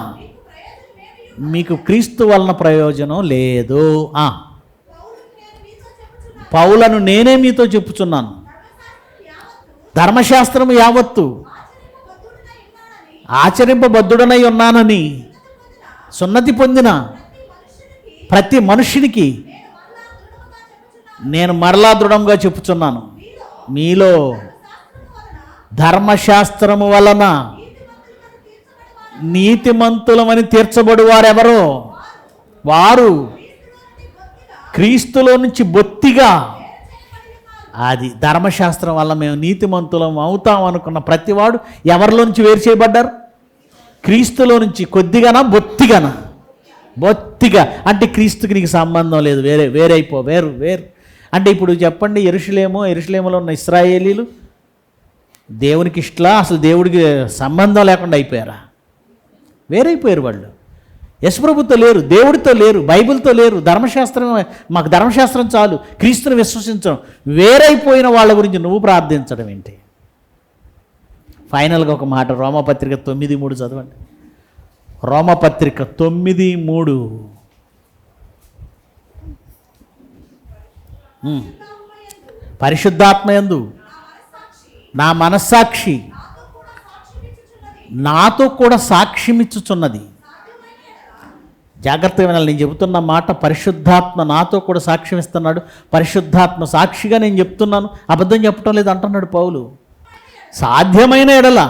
మీకు క్రీస్తు వలన ప్రయోజనం లేదు. పౌలను నేనే మీతో చెప్పుచున్నాను, ధర్మశాస్త్రము యావత్తు ఆచరింపబద్ధుడనై ఉన్నానని సున్నతి పొందిన ప్రతి మనుష్యునికి నేను మరలా దృఢంగా చెప్పుచున్నాను, మీలో ధర్మశాస్త్రము వలన నీతిమంతులమని తీర్చబడు వారెవరో వారు క్రీస్తులో నుంచి బొత్తిగా, అది ధర్మశాస్త్రం వల్ల మేము నీతిమంతులం అవుతాం అనుకున్న ప్రతివాడు ఎవరిలో నుంచి వేరు చేయబడ్డారు? క్రీస్తులో నుంచి. కొద్దిగానా బొత్తిగానా? బొత్తిగా అంటే క్రీస్తుకి నీకు సంబంధం లేదు, వేరైపో వేరు అంటే ఇప్పుడు చెప్పండి, యెరూషలేములో ఉన్న ఇశ్రాయేలీలు దేవునికి ఇష్టలా, అసలు దేవుడికి సంబంధం లేకుండా అయిపోయారా? వేరైపోయారు వాళ్ళు. యేసుప్రభుతో లేరు, దేవుడితో లేరు, బైబిల్తో లేరు, మాకు ధర్మశాస్త్రం చాలు, క్రీస్తుని విశ్వసించడం. వేరైపోయిన వాళ్ళ గురించి నువ్వు ప్రార్థించడం ఏంటి? ఫైనల్గా ఒక మాట, రోమపత్రిక 9:3 చదవండి. రోమపత్రిక 9:3. పరిశుద్ధాత్మయందు నా మనస్సాక్షి నాతో కూడా సాక్ష్యమిచ్చుచున్నది. జాగ్రత్తగా వినాలి, నేను చెబుతున్న మాట, పరిశుద్ధాత్మ నాతో కూడా సాక్ష్యం ఇస్తున్నాడు, పరిశుద్ధాత్మ సాక్షిగా నేను చెప్తున్నాను, అబద్ధం చెప్పటం లేదు అంటున్నాడు పౌలు. సాధ్యమైన ఎడల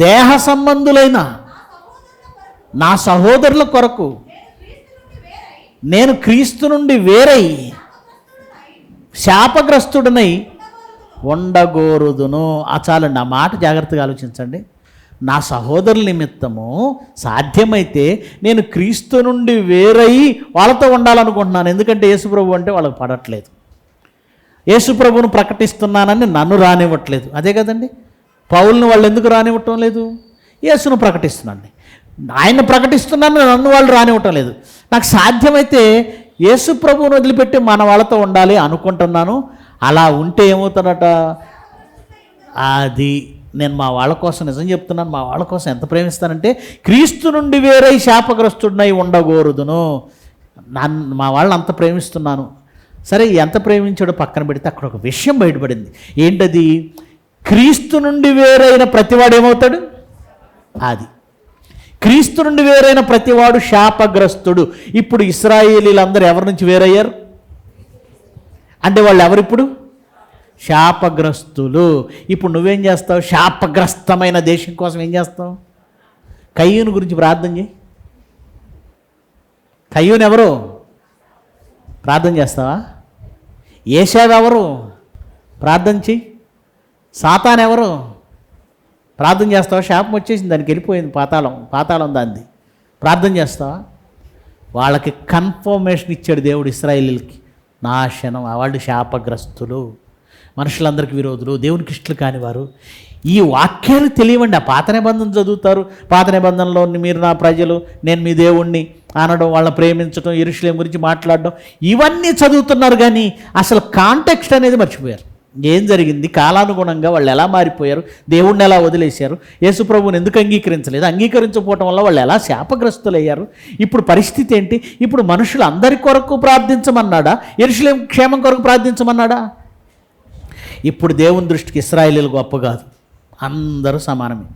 దేహ సంబంధులైన నా సహోదరుల కొరకు నేను క్రీస్తు నుండి వేరై శాపగ్రస్తుడనై ఉండగోరుదును. చాలండి, ఆ మాట జాగ్రత్తగా ఆలోచించండి. నా సహోదరుల నిమిత్తము సాధ్యమైతే నేను క్రీస్తు నుండి వేరై వాళ్ళతో ఉండాలనుకుంటున్నాను. ఎందుకంటే యేసుప్రభు అంటే వాళ్ళకి పడట్లేదు. యేసుప్రభును ప్రకటిస్తున్నానని నన్ను రానివ్వట్లేదు. అదే కదండి, పౌల్ని వాళ్ళు ఎందుకు రానివ్వటం లేదు? యేసును ప్రకటిస్తున్నాను, ఆయన ప్రకటిస్తున్నాను, నన్ను వాళ్ళు రానివ్వటం లేదు. నాకు సాధ్యమైతే యేసుప్రభువును వదిలిపెట్టి మన వాళ్ళతో ఉండాలి అనుకుంటున్నాను. అలా ఉంటే ఏమవుతాడట? అది నేను మా వాళ్ళ కోసం నిజం చెప్తున్నాను, మా వాళ్ళ కోసం ఎంత ప్రేమిస్తానంటే క్రీస్తు నుండి వేరై శాపగ్రస్తుడినై ఉండగోరుదును. మా వాళ్ళని అంత ప్రేమిస్తున్నాను. సరే, ఎంత ప్రేమించాడో పక్కన పెడితే అక్కడ ఒక విషయం బయటపడింది. ఏంటది? క్రీస్తు నుండి వేరైన ప్రతివాడు ఏమవుతాడు? అది క్రీస్తు నుండి వేరైన ప్రతివాడు శాపగ్రస్తుడు. ఇప్పుడు ఇశ్రాయేలీలందరూ ఎవరి నుంచి వేరయ్యారు అంటే వాళ్ళు ఎవరిప్పుడు? శాపగ్రస్తులు. ఇప్పుడు నువ్వేం చేస్తావు? శాపగ్రస్తమైన దేశం కోసం ఏం చేస్తావు? కయ్యూను గురించి ప్రార్థన చేయి. కయ్యూను ఎవరు? ప్రార్థన చేస్తావా? ఏశావు ఎవరు? ప్రార్థన చెయ్యి. సాతాన్ ఎవరు? ప్రార్థన చేస్తావా? శాపం వచ్చేసింది, దానికి వెళ్ళిపోయింది, పాతాళం దాన్ని. ప్రార్థన చేస్తావా? వాళ్ళకి కన్ఫర్మేషన్ ఇచ్చాడు దేవుడు ఇశ్రాయేలీలకి, నాశనం, వాళ్ళు శాపగ్రస్తులు, మనుషులందరికీ విరోధులు, దేవునికి ఇష్టలు కానివారు. ఈ వాక్యాలు తెలియవండి. ఆ పాత నిబంధన చదువుతారు, పాత నిబంధనలో మీరు నా ప్రజలు, నేను మీ దేవుణ్ణి అనడం, వాళ్ళని ప్రేమించడం, యెరూషలేం గురించి మాట్లాడడం, ఇవన్నీ చదువుతున్నారు. కానీ అసలు కాంటెక్స్ట్ అనేది మర్చిపోయారు. ఏం జరిగింది, కాలానుగుణంగా వాళ్ళు ఎలా మారిపోయారు, దేవుణ్ణి ఎలా వదిలేశారు, యేసుప్రభువుని ఎందుకు అంగీకరించలేదు, అంగీకరించకపోవటం వల్ల వాళ్ళు ఎలా శాపగ్రస్తులయ్యారు, ఇప్పుడు పరిస్థితి ఏంటి, ఇప్పుడు మనుషులు అందరి కొరకు ప్రార్థించమన్నాడా, యెరూషలేం క్షేమం కొరకు ప్రార్థించమన్నాడా? ఇప్పుడు దేవుని దృష్టికి ఇశ్రాయేలీలు గొప్ప కాదు, అందరూ సమానమే.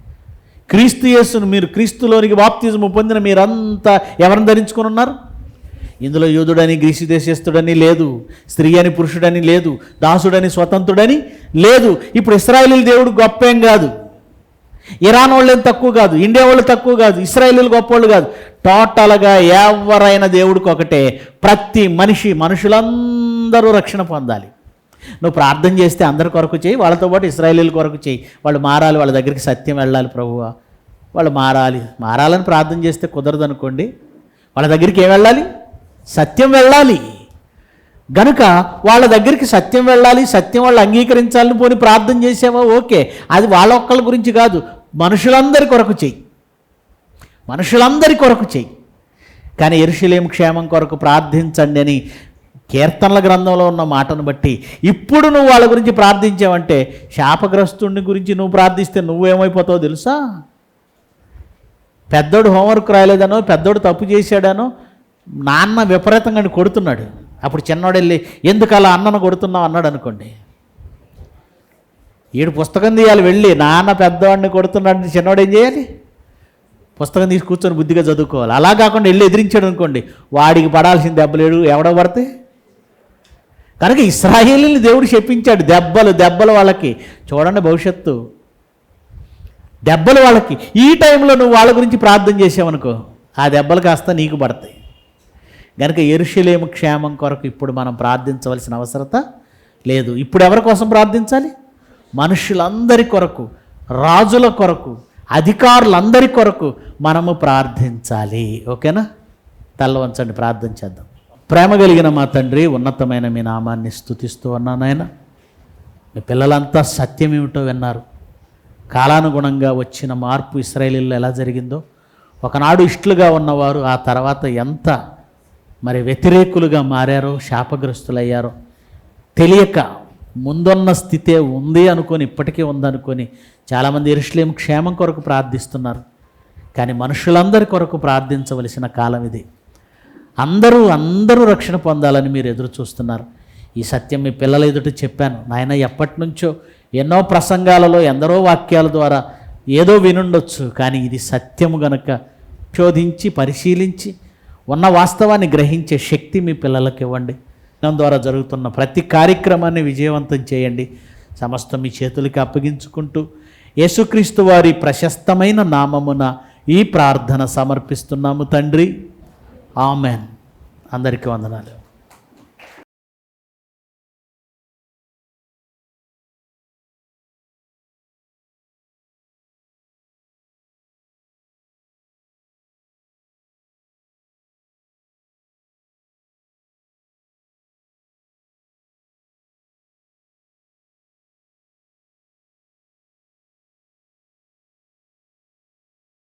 క్రీస్తు యేసును, మీరు క్రీస్తులోనికి బాప్తిజము పొందిన మీరంతా ఎవరిని ధరించుకొని ఉన్నారు? ఇందులో యూదుడని గ్రీసు దేశస్థుడని లేదు, స్త్రీ అని పురుషుడని లేదు, దాసుడని స్వతంత్రుడని లేదు. ఇప్పుడు ఇశ్రాయేలీల దేవుడు గొప్పేం కాదు, ఇరాన్ వాళ్ళు ఏం తక్కువ కాదు, ఇండియా వాళ్ళు తక్కువ కాదు, ఇశ్రాయేలీలు గొప్పవాళ్ళు కాదు. టోటల్గా ఎవరైనా దేవుడికి ఒకటే. ప్రతి మనుషులందరూ రక్షణ పొందాలి. నువ్వు ప్రార్థన చేస్తే అందరి కొరకు చేయి, వాళ్ళతో పాటు ఇశ్రాయేలీల కొరకు చేయి. వాళ్ళు మారాలి, వాళ్ళ దగ్గరికి సత్యం వెళ్ళాలి. ప్రభువా, వాళ్ళు మారాలని ప్రార్థన చేస్తే కుదరదు అనుకోండి. వాళ్ళ దగ్గరికి ఏం వెళ్ళాలి? సత్యం వెళ్ళాలి. గనుక వాళ్ళ దగ్గరికి సత్యం వెళ్ళాలి, సత్యం వాళ్ళు అంగీకరించాలని పోని ప్రార్థన చేసావా, ఓకే, అది వాళ్ళ ఒక్కళ్ళ గురించి కాదు, మనుషులందరి కొరకు చెయ్యి, మనుషులందరి కొరకు చెయ్యి. కానీ యెరూషలేము క్షేమం కొరకు ప్రార్థించండి అని కీర్తనల గ్రంథంలో ఉన్న మాటను బట్టి ఇప్పుడు నువ్వు వాళ్ళ గురించి ప్రార్థించావంటే, శాపగ్రస్తుడిని గురించి నువ్వు ప్రార్థిస్తే నువ్వేమైపోతావో తెలుసా? పెద్దోడు హోంవర్క్ రాయలేదనో, పెద్దోడు తప్పు చేశాడనో నాన్న విపరీతంగా కొడుతున్నాడు. అప్పుడు చిన్నోడు వెళ్ళి ఎందుకు అలా అన్నను కొడుతున్నావు అన్నాడు అనుకోండి, ఈడు పుస్తకం తీయాలి, వెళ్ళి నాన్న పెద్దవాడిని కొడుతున్నాడు, చిన్నోడు ఏం చేయాలి? పుస్తకం తీసి కూర్చొని బుద్ధిగా చదువుకోవాలి. అలా కాకుండా వెళ్ళి ఎదిరించాడు అనుకోండి, వాడికి పడాల్సిన దెబ్బలేడు, ఎవడో పడితే. కనుక ఇశ్రాయేలీని దేవుడు శపించాడు, దెబ్బలు వాళ్ళకి. చూడండి భవిష్యత్తు, దెబ్బలు వాళ్ళకి. ఈ టైంలో నువ్వు వాళ్ళ గురించి ప్రార్థన చేసావనుకో, ఆ దెబ్బలు కాస్త నీకు పడతాయి. కనుక యెరూషలేము క్షేమం కొరకు ఇప్పుడు మనం ప్రార్థించవలసిన అవసరత లేదు. ఇప్పుడు ఎవరి కోసం ప్రార్థించాలి? మనుషులందరి కొరకు, రాజుల కొరకు, అధికారులందరి కొరకు మనము ప్రార్థించాలి. ఓకేనా? తల్ల వంచండి, ప్రార్థన చేద్దాం. ప్రేమ కలిగిన మా తండ్రి, ఉన్నతమైన మీ నామాన్ని స్తుతిస్తూ ఉన్నాను ఆయన. మీ పిల్లలంతా సత్యం ఏమిటో విన్నారు. కాలానుగుణంగా వచ్చిన మార్పు ఇశ్రాయేలీల్లో ఎలా జరిగిందో, ఒకనాడు ఇష్టలుగా ఉన్నవారు ఆ తర్వాత ఎంత మరి వ్యతిరేకులుగా మారారో, శాపగ్రస్తులయ్యారో, తెలియక ముందున్న స్థితే ఉంది అనుకొని, ఇప్పటికీ ఉందనుకొని చాలామంది యెరూషలేము క్షేమం కొరకు ప్రార్థిస్తున్నారు. కానీ మనుషులందరి కొరకు ప్రార్థించవలసిన కాలం ఇది. అందరూ రక్షణ పొందాలని మీరు ఎదురు చూస్తున్నారు. ఈ సత్యం మీ పిల్లల ఎదుట చెప్పాను నాయన. ఎప్పటి నుంచో ఎన్నో ప్రసంగాలలో ఎందరో వాక్యాల ద్వారా ఏదో వినుండొచ్చు, కానీ ఇది సత్యము గనక శోధించి పరిశీలించి ఉన్న వాస్తవాన్ని గ్రహించే శక్తి మీ పిల్లలకు ఇవ్వండి. దాని ద్వారా జరుగుతున్న ప్రతి కార్యక్రమాన్ని విజయవంతం చేయండి. సమస్తం మీ చేతులకి అప్పగించుకుంటూ యేసుక్రీస్తు వారి ప్రశస్తమైన నామమున ఈ ప్రార్థన సమర్పిస్తున్నాము తండ్రి. ఆమెన్. అందరికీ వందనాలు.